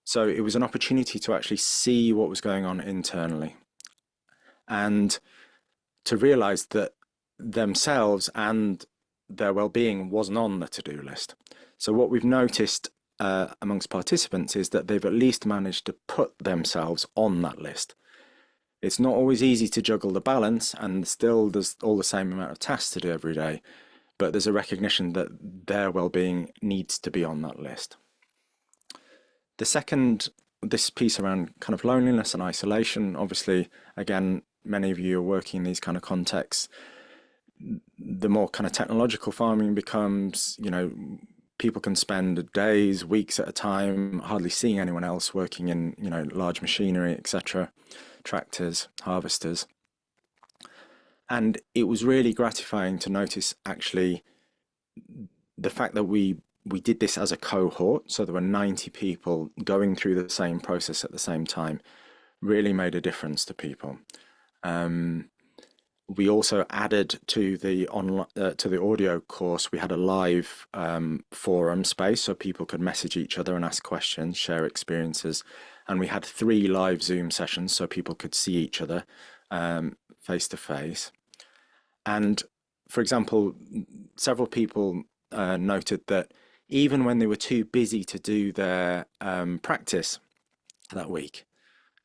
So it was an opportunity to actually see what was going on internally and to realize that themselves and their well-being wasn't on the to-do list. So what we've noticed amongst participants is that they've at least managed to put themselves on that list. It's not always easy to juggle the balance, and still there's all the same amount of tasks to do every day, but there's a recognition that their well-being needs to be on that list. The second, this piece around kind of loneliness and isolation, obviously, again, many of you are working in these kind of contexts. The more kind of technological farming becomes, you know, people can spend days, weeks at a time hardly seeing anyone else working in, you know, large machinery, etc., tractors, harvesters. And it was really gratifying to notice actually the fact that we did this as a cohort, so there were 90 people going through the same process at the same time, really made a difference to people. We also added to the audio course, we had a live forum space so people could message each other and ask questions, share experiences, and we had 3 live Zoom sessions so people could see each other face to face. And for example, several people noted that even when they were too busy to do their practice that week,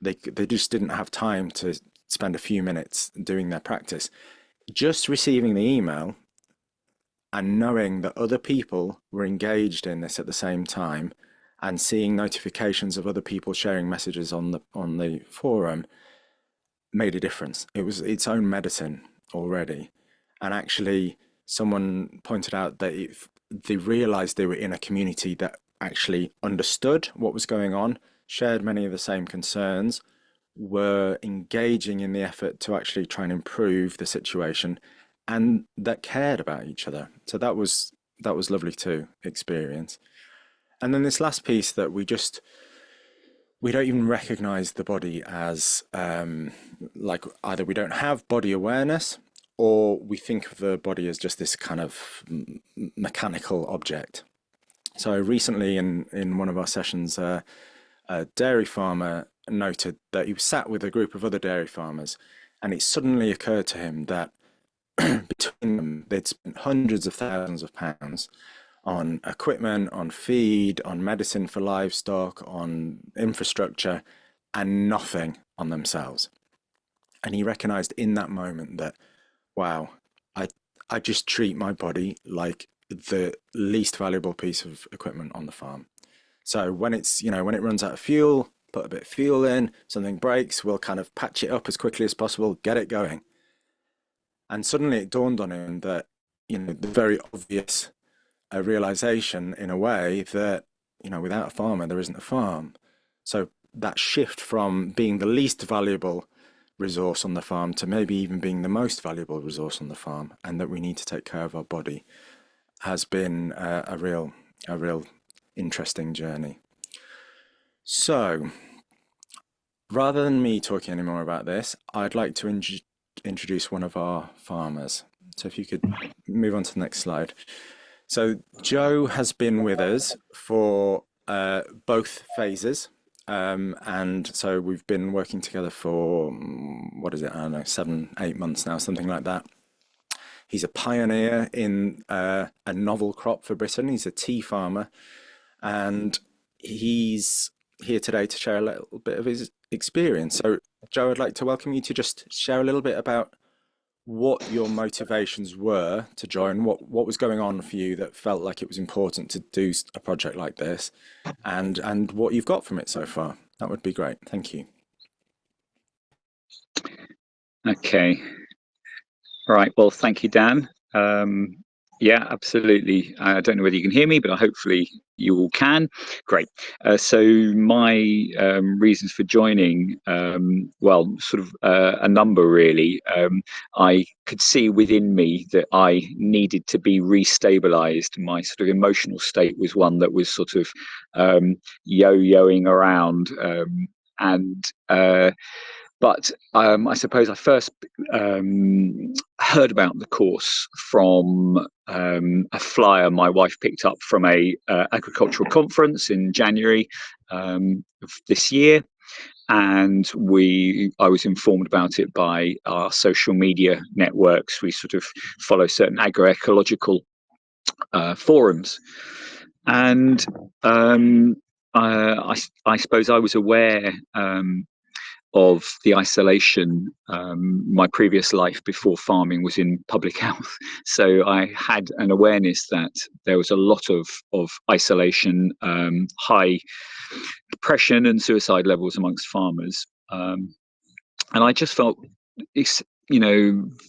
they just didn't have time to spend a few minutes doing their practice. Just receiving the email and knowing that other people were engaged in this at the same time and seeing notifications of other people sharing messages on the forum made a difference. It was its own medicine already. And actually, someone pointed out that they realized they were in a community that actually understood what was going on, shared many of the same concerns, were engaging in the effort to actually try and improve the situation, and that cared about each other. So that was lovely to experience. And then this last piece that we don't even recognize the body as like either we don't have body awareness or we think of the body as just this kind of mechanical object. So recently in one of our sessions, a dairy farmer noted that he was sat with a group of other dairy farmers, and it suddenly occurred to him that between them, they'd spent hundreds of thousands of pounds on equipment, on feed, on medicine for livestock, on infrastructure, and nothing on themselves. And he recognized in that moment that, wow, I just treat my body like the least valuable piece of equipment on the farm. So when it's, you know, when it runs out of fuel, put a bit of fuel in, something breaks, we'll kind of patch it up as quickly as possible, get it going. And suddenly it dawned on him that, you know, the very obvious realization in a way that, you know, without a farmer, there isn't a farm. So that shift from being the least valuable resource on the farm to maybe even being the most valuable resource on the farm, and that we need to take care of our body, has been a real interesting journey. So rather than me talking anymore about this, I'd like to introduce one of our farmers. So if you could move on to the next slide. So Joe has been with us for both phases. And so we've been working together for, what is it, I don't know, 7-8 months now, something like that. He's a pioneer in a novel crop for Britain. He's a tea farmer, and he's here today to share a little bit of his experience. So Joe, I'd like to welcome you to just share a little bit about what your motivations were to join, what was going on for you that felt like it was important to do a project like this, and what you've got from it so far. That would be great. Thank you. Okay. Right. Well, thank you, Dan. Yeah, absolutely. I don't know whether you can hear me, but hopefully you all can. Great. So my reasons for joining, well, sort of a number really. I could see within me that I needed to be restabilized. My sort of emotional state was one that was sort of yo-yoing around, and but I suppose I first heard about the course from a flyer my wife picked up from a agricultural conference in January of this year, and I was informed about it by our social media networks. We sort of follow certain agroecological forums, and I suppose I was aware of the isolation. My previous life before farming was in public health, so I had an awareness that there was a lot of isolation, high depression and suicide levels amongst farmers, and I just felt,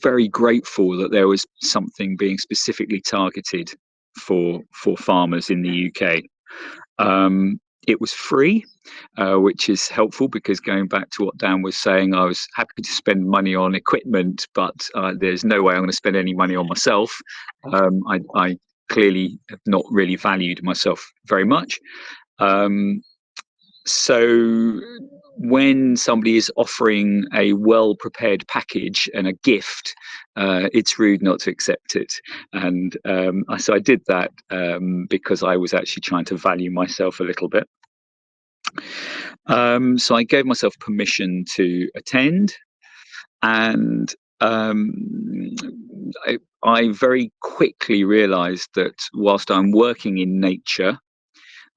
very grateful that there was something being specifically targeted for farmers in the UK. It was free, which is helpful, because going back to what Dan was saying, I was happy to spend money on equipment, but there's no way I'm going to spend any money on myself. I clearly have not really valued myself very much. So when somebody is offering a well-prepared package and a gift, it's rude not to accept it. And so I did that because I was actually trying to value myself a little bit. So I gave myself permission to attend, and I very quickly realized that whilst I'm working in nature,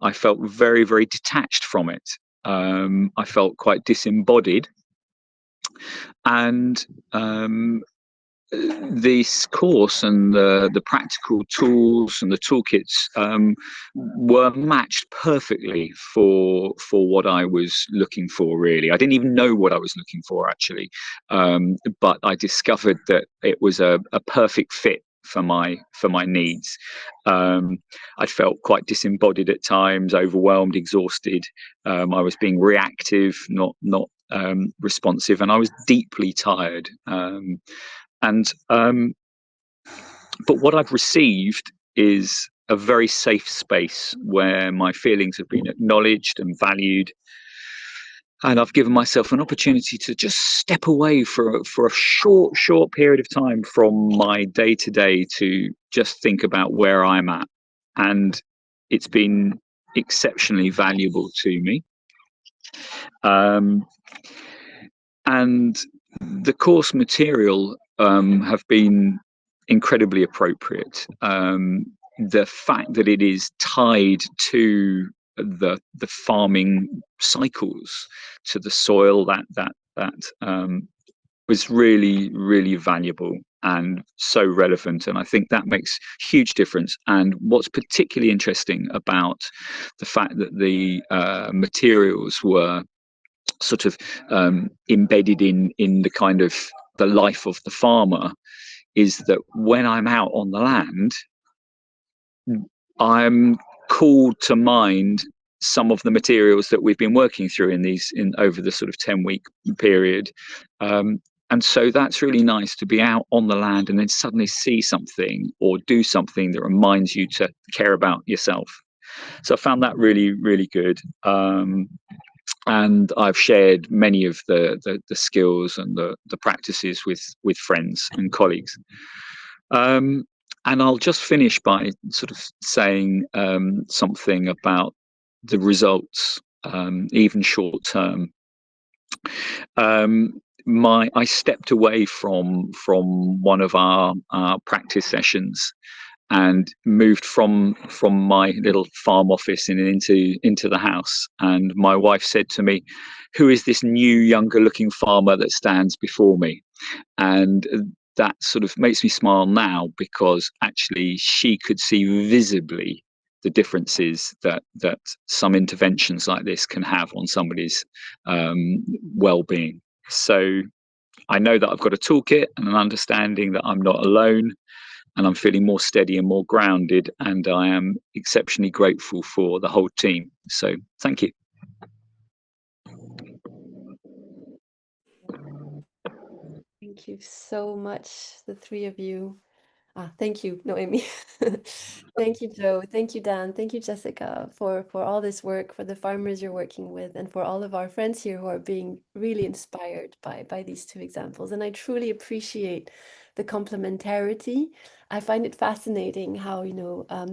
I felt very, very detached from it. I felt quite disembodied, and this course and the practical tools and the toolkits were matched perfectly for what I was looking for. Really, I didn't even know what I was looking for, actually, but I discovered that it was a perfect fit for my needs. I felt quite disembodied at times, overwhelmed, exhausted. I was being reactive, not responsive, and I was deeply tired. But what I've received is a very safe space where my feelings have been acknowledged and valued, and I've given myself an opportunity to just step away for a short period of time from my day to day to just think about where I'm at, and it's been exceptionally valuable to me. And the course material have been incredibly appropriate. The fact that it is tied to the farming cycles, to the soil, that was really, really valuable and so relevant, and I think that makes huge difference. And what's particularly interesting about the fact that the materials were sort of embedded in the kind of the life of the farmer is that when I'm out on the land, I'm called to mind some of the materials that we've been working through in over the sort of 10-week period. And so that's really nice, to be out on the land and then suddenly see something or do something that reminds you to care about yourself. So I found that really, really good. And I've shared many of the skills and the practices with friends and colleagues. And I'll just finish by sort of saying something about the results, even short term. I stepped away from one of our practice sessions and moved from my little farm office and into the house. And my wife said to me, "Who is this new, younger looking farmer that stands before me?" And that sort of makes me smile now, because actually she could see visibly the differences that some interventions like this can have on somebody's well-being. So I know that I've got a toolkit and an understanding that I'm not alone. and I'm feeling more steady and more grounded, and I am exceptionally grateful for the whole team. So thank you. Thank you so much, the three of you. Thank you, Noemi. Thank you, Joe. Thank you, Dan. Thank you, Jessica, for all this work, for the farmers you're working with, and for all of our friends here who are being really inspired by these two examples. And I truly appreciate the complementarity. I find it fascinating how,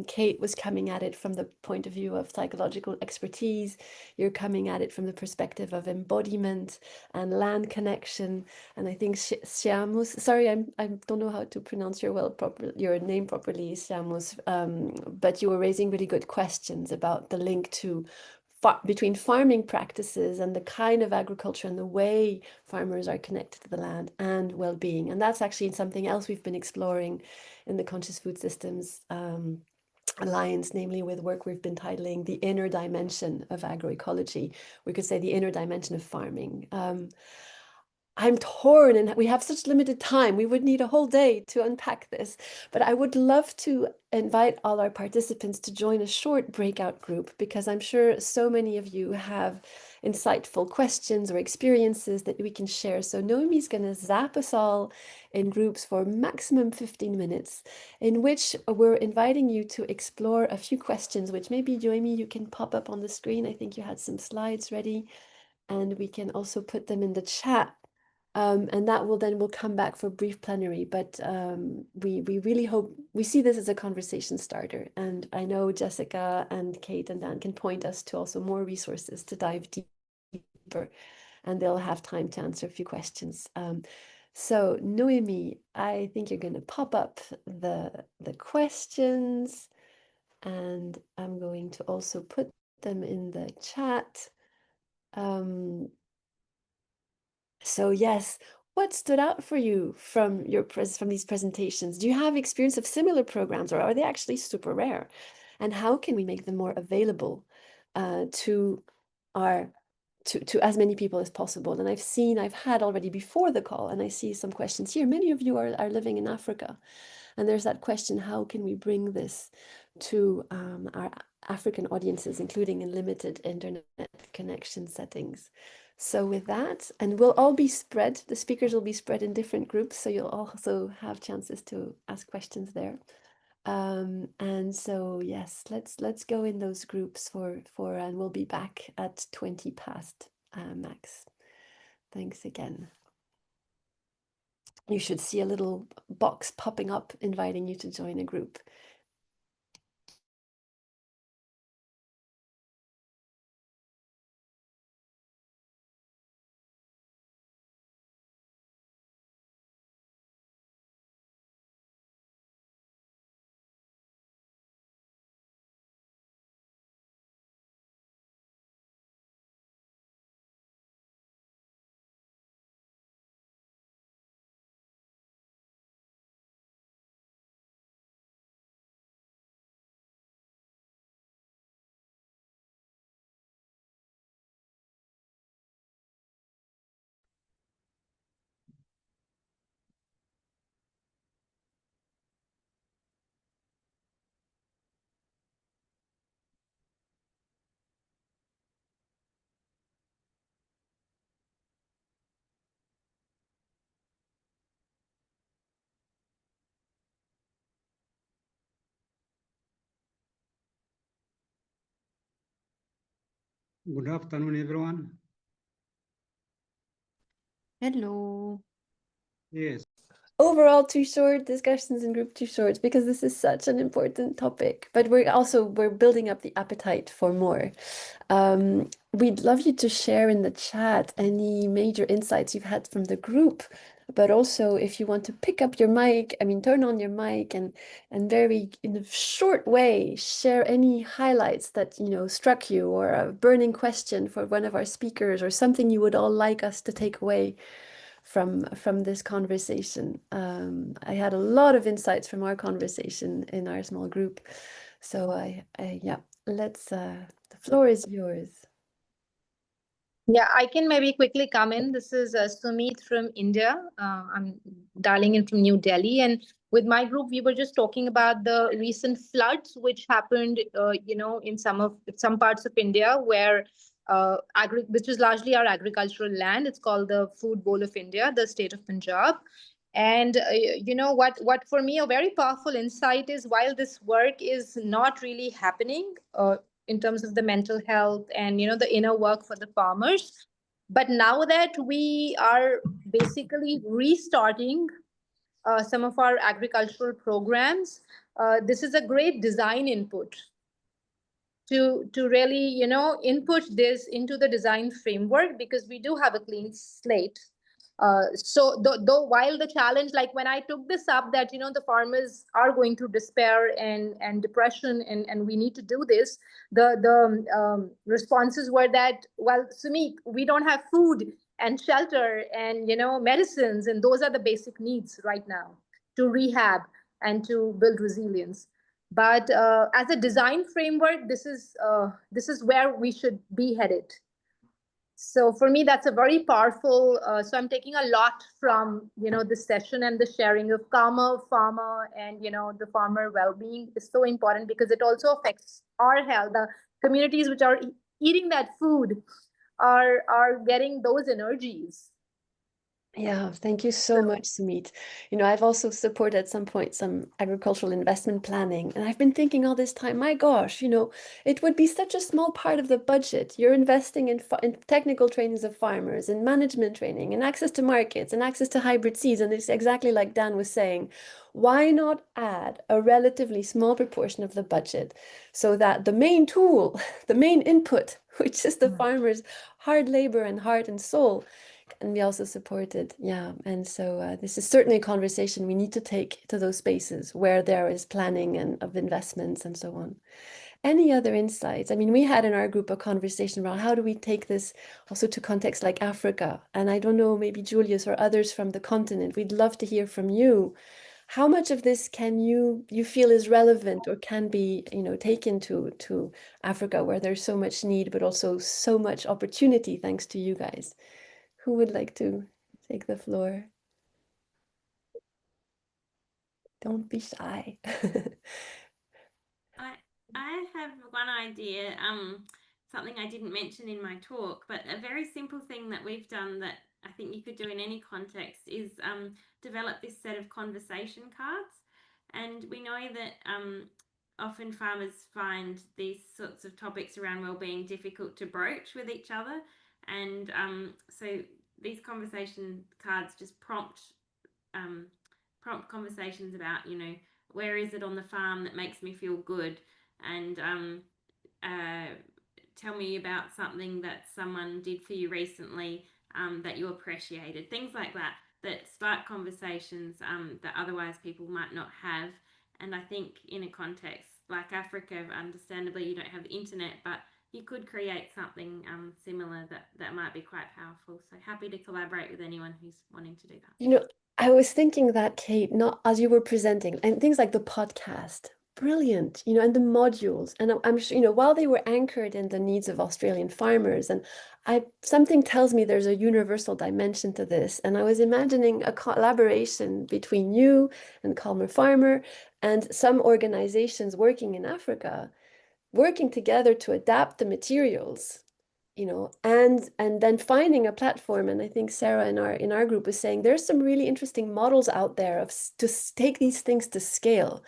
Kate was coming at it from the point of view of psychological expertise. You're coming at it from the perspective of embodiment and land connection. And I think Shyamos, sorry, I don't know how to pronounce your name properly, Shyamos, but you were raising really good questions about the link to between farming practices and the kind of agriculture and the way farmers are connected to the land and well-being. And that's actually something else we've been exploring in the Conscious Food Systems Alliance, namely with work we've been titling The Inner Dimension of Agroecology. We could say the inner dimension of farming. I'm torn, and we have such limited time. We would need a whole day to unpack this, but I would love to invite all our participants to join a short breakout group, because I'm sure so many of you have insightful questions or experiences that we can share. So Noemi's going to zap us all in groups for maximum 15 minutes, in which we're inviting you to explore a few questions, which maybe, Noemi, you can pop up on the screen. I think you had some slides ready, and we can also put them in the chat. And that will come back for brief plenary, but we really hope, we see this as a conversation starter, and I know Jessica and Kate and Dan can point us to also more resources to dive deeper, and they'll have time to answer a few questions. So Noemi, I think you're going to pop up the questions, and I'm going to also put them in the chat. So yes, what stood out for you from these presentations? Do you have experience of similar programs, or are they actually super rare? And how can we make them more available to as many people as possible? And I've had already before the call, and I see some questions here. Many of you are living in Africa, and there's that question: how can we bring this to our African audiences, including in limited internet connection settings? So with that, and we'll all be spread, the speakers will be spread in different groups, so you'll also have chances to ask questions there. And so yes, let's go in those groups and we'll be back at 20 past max. Thanks again. You should see a little box popping up inviting you to join a group. Good afternoon, everyone. Hello. Yes. Overall, too short discussions in group too short, because this is such an important topic, but we're building up the appetite for more. We'd love you to share in the chat any major insights you've had from the group, but also if you want to pick up your mic, turn on your mic and very in a short way share any highlights that struck you, or a burning question for one of our speakers, or something you would all like us to take away from this conversation. I had a lot of insights from our conversation in our small group. So yeah, the floor is yours. Yeah, I can maybe quickly come in. This is Sumit from India. I'm dialing in from New Delhi, and with my group, we were just talking about the recent floods which happened, in some parts of India where which is largely our agricultural land. It's called the Food Bowl of India, the state of Punjab. And what for me a very powerful insight is, while this work is not really happening in terms of the mental health and the inner work for the farmers, but now that we are basically restarting some of our agricultural programs, this is a great design input to really input this into the design framework, because we do have a clean slate. So though while the challenge, like when I took this up, that the farmers are going through despair and depression, and we need to do this, the responses were that, well, Sumit, we don't have food and shelter and medicines, and those are the basic needs right now to rehab and to build resilience. But as a design framework, this is where we should be headed. So for me, that's a very powerful. So I'm taking a lot from this session, and the sharing of karma, pharma, and the farmer well-being is so important, because it also affects our health. The communities which are eating that food are getting those energies. Yeah, thank you so much, Sumit. I've also supported at some point some agricultural investment planning, and I've been thinking all this time, my gosh, it would be such a small part of the budget. You're investing in technical trainings of farmers, in management training, in access to markets, and access to hybrid seeds. And it's exactly like Dan was saying, why not add a relatively small proportion of the budget so that the main tool, the main input, which is the farmer's hard labor and heart and soul, and we also supported, yeah. And so this is certainly a conversation we need to take to those spaces where there is planning and of investments and so on. Any other insights? I mean, we had in our group a conversation around how do we take this also to contexts like Africa? And I don't know, maybe Julius or others from the continent, we'd love to hear from you. How much of this can you feel is relevant or can be, taken to Africa, where there's so much need, but also so much opportunity thanks to you guys? Who would like to take the floor? Don't be shy. I have one idea, something I didn't mention in my talk, but a very simple thing that we've done that I think you could do in any context is develop this set of conversation cards. And we know that often farmers find these sorts of topics around wellbeing difficult to broach with each other. And so these conversation cards just prompt conversations about, where is it on the farm that makes me feel good, and tell me about something that someone did for you recently that you appreciated. Things like that spark conversations that otherwise people might not have. And I think in a context like Africa, understandably you don't have the internet, but you could create something similar that might be quite powerful. So happy to collaborate with anyone who's wanting to do that. I was thinking that, Kate, not as you were presenting, and things like the podcast, brilliant, and the modules. And I'm sure, while they were anchored in the needs of Australian farmers, and something tells me there's a universal dimension to this. And I was imagining a collaboration between you and Calmer Farmer and some organizations working in Africa, working together to adapt the materials, and then finding a platform. And I think Sarah in our group was saying there's some really interesting models out there to take these things to scale.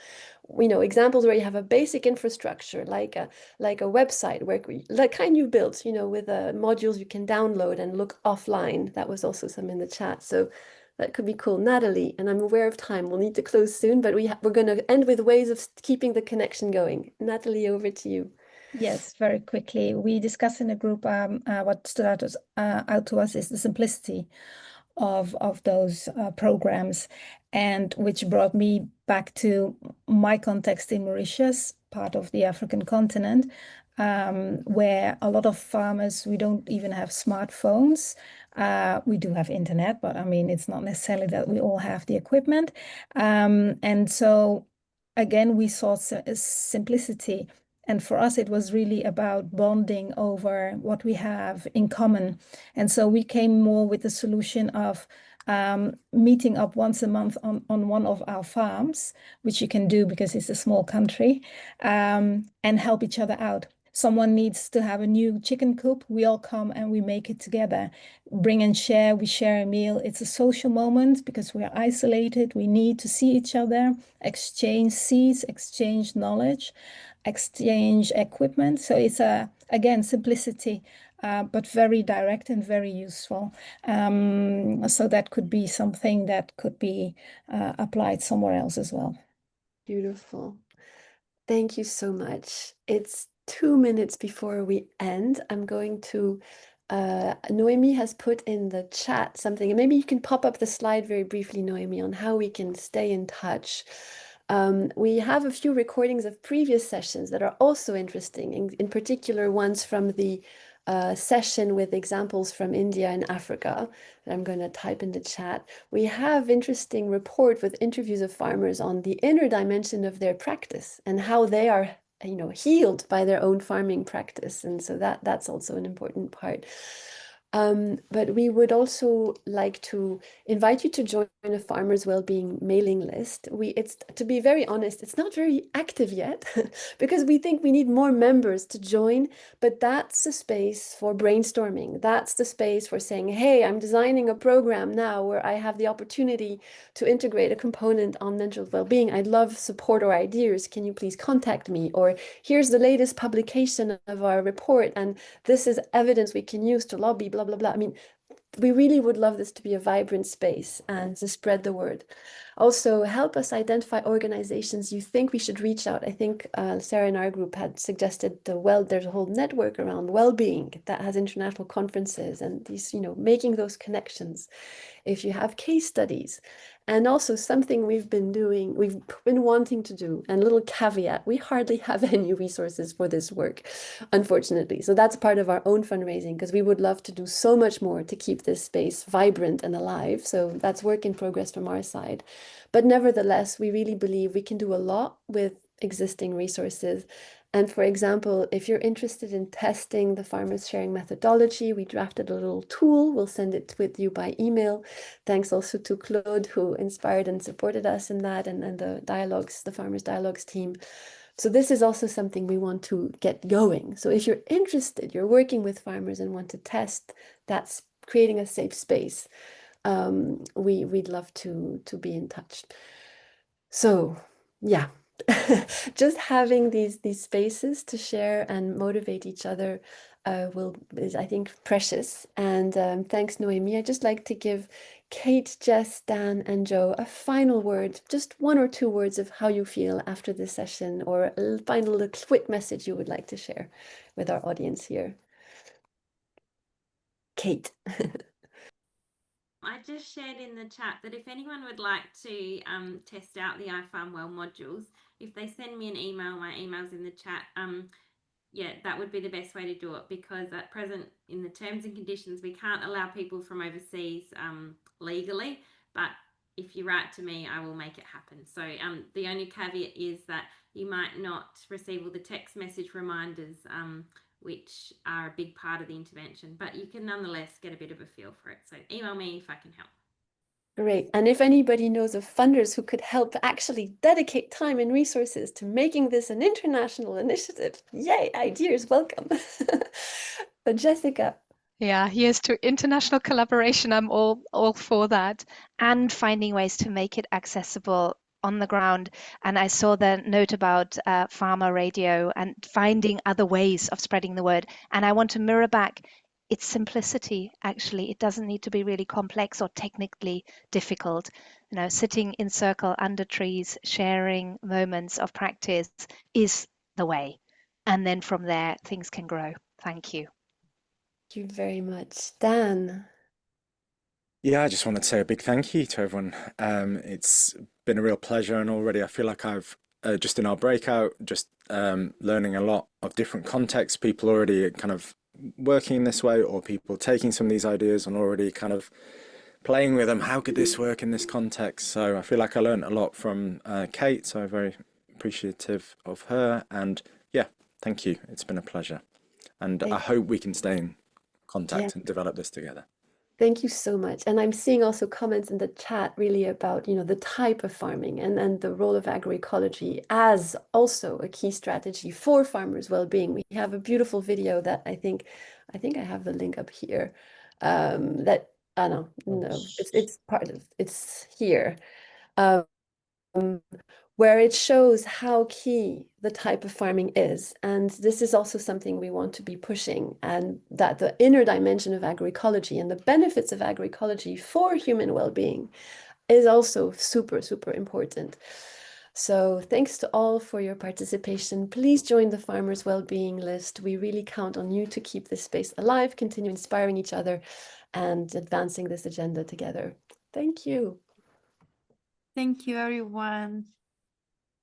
Examples where you have a basic infrastructure like a website where like kind you built, with modules you can download and look offline. That was also some in the chat. So that could be cool. Natalie, and I'm aware of time, we'll need to close soon, but we're going to end with ways of keeping the connection going. Natalie, over to you. Yes, very quickly. We discussed in a group what stood out to us is the simplicity of those programs, and which brought me back to my context in Mauritius, part of the African continent, where a lot of farmers, we don't even have smartphones. We do have internet, but I mean, it's not necessarily that we all have the equipment. And so again, we saw simplicity. And for us, it was really about bonding over what we have in common. And so we came more with the solution of meeting up once a month on one of our farms, which you can do because it's a small country, and help each other out. Someone needs to have a new chicken coop. We all come and we make it together. Bring and share. We share a meal. It's a social moment because we are isolated. We need to see each other, exchange seeds, exchange knowledge, exchange equipment. So it's again, simplicity, but very direct and very useful. So that could be something that could be applied somewhere else as well. Beautiful. Thank you so much. It's 2 minutes before we end. I'm going to, Noemi has put in the chat something, and maybe you can pop up the slide very briefly, Noemi, on how we can stay in touch. We have a few recordings of previous sessions that are also interesting, in particular ones from the session with examples from India and Africa that I'm going to type in the chat. We have interesting report with interviews of farmers on the inner dimension of their practice and how they are, you know, healed by their own farming practice. And so that's also an important part. But we would also like to invite you to join a Farmers Wellbeing mailing list. It's, to be very honest, it's not very active yet because we think we need more members to join, but that's the space for brainstorming. That's the space for saying, hey, I'm designing a program now where I have the opportunity to integrate a component on mental well-being. I'd love support or ideas. Can you please contact me? Or here's the latest publication of our report, and this is evidence we can use to lobby, blah, blah, blah. I mean, we really would love this to be a vibrant space and to spread the word. Also, help us identify organizations you think we should reach out. I think Sarah in our group had suggested there's a whole network around well-being that has international conferences and these, you know, making those connections. If you have case studies, and also something we've been wanting to do, and a little caveat, we hardly have any resources for this work, unfortunately. So that's part of our own fundraising, because we would love to do so much more to keep this space vibrant and alive. So that's work in progress from our side. But nevertheless, we really believe we can do a lot with existing resources. And for example, if you're interested in testing the farmers sharing methodology, we drafted a little tool. We'll send it with you by email. Thanks also to Claude, who inspired and supported us in that, and the Farmers Dialogues team. So this is also something we want to get going. So if you're interested, you're working with farmers and want to test, that's creating a safe space. We'd love to be in touch. So yeah. Just having these spaces to share and motivate each other is, I think, precious. And thanks, Noemi. I'd just like to give Kate, Jess, Dan, and Joe a final word, just 1 or 2 words of how you feel after this session, or a final quick message you would like to share with our audience here. Kate. I just shared in the chat that if anyone would like to test out the iFarm Well modules, if they send me an email, my email's in the chat, yeah, that would be the best way to do it, because at present in the terms and conditions, we can't allow people from overseas legally, but if you write to me, I will make it happen. So the only caveat is that you might not receive all the text message reminders, which are a big part of the intervention, but you can nonetheless get a bit of a feel for it. So email me if I can help. Great. And if anybody knows of funders who could help actually dedicate time and resources to making this an international initiative, yay, ideas, welcome. But Jessica. Yeah, here's to international collaboration. I'm all for that, and finding ways to make it accessible on the ground. And I saw the note about farmer radio and finding other ways of spreading the word. And I want to mirror back its simplicity. Actually, it doesn't need to be really complex or technically difficult. You know, sitting in circle under trees, sharing moments of practice is the way. And then from there, things can grow. Thank you. Thank you very much. Dan. Yeah, I just wanted to say a big thank you to everyone. It's been a real pleasure, and already I feel like I've just in our breakout, just learning a lot of different contexts, people already kind of working in this way, or people taking some of these ideas and already kind of playing with them. How could this work in this context? So I feel like I learned a lot from Kate, so very appreciative of her. And yeah, thank you. It's been a pleasure. And I hope we can stay in contact and develop this together. Thank you so much. And I'm seeing also comments in the chat really about, the type of farming and the role of agroecology as also a key strategy for farmers' well-being. We have a beautiful video that I think I have the link up here. That I don't know, it's here. Where it shows how key the type of farming is. And this is also something we want to be pushing, and that the inner dimension of agroecology and the benefits of agroecology for human well-being is also super, super important. So thanks to all for your participation. Please join the Farmers Wellbeing List. We really count on you to keep this space alive, continue inspiring each other and advancing this agenda together. Thank you. Thank you, everyone.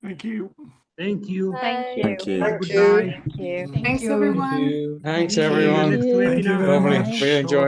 Thank you. Thank you. Thank you. Thank you. Have a good night. Thank you. Thanks, you. everyone. Thanks, See you everyone. next week. Thank you. Lovely. Bye. We enjoyed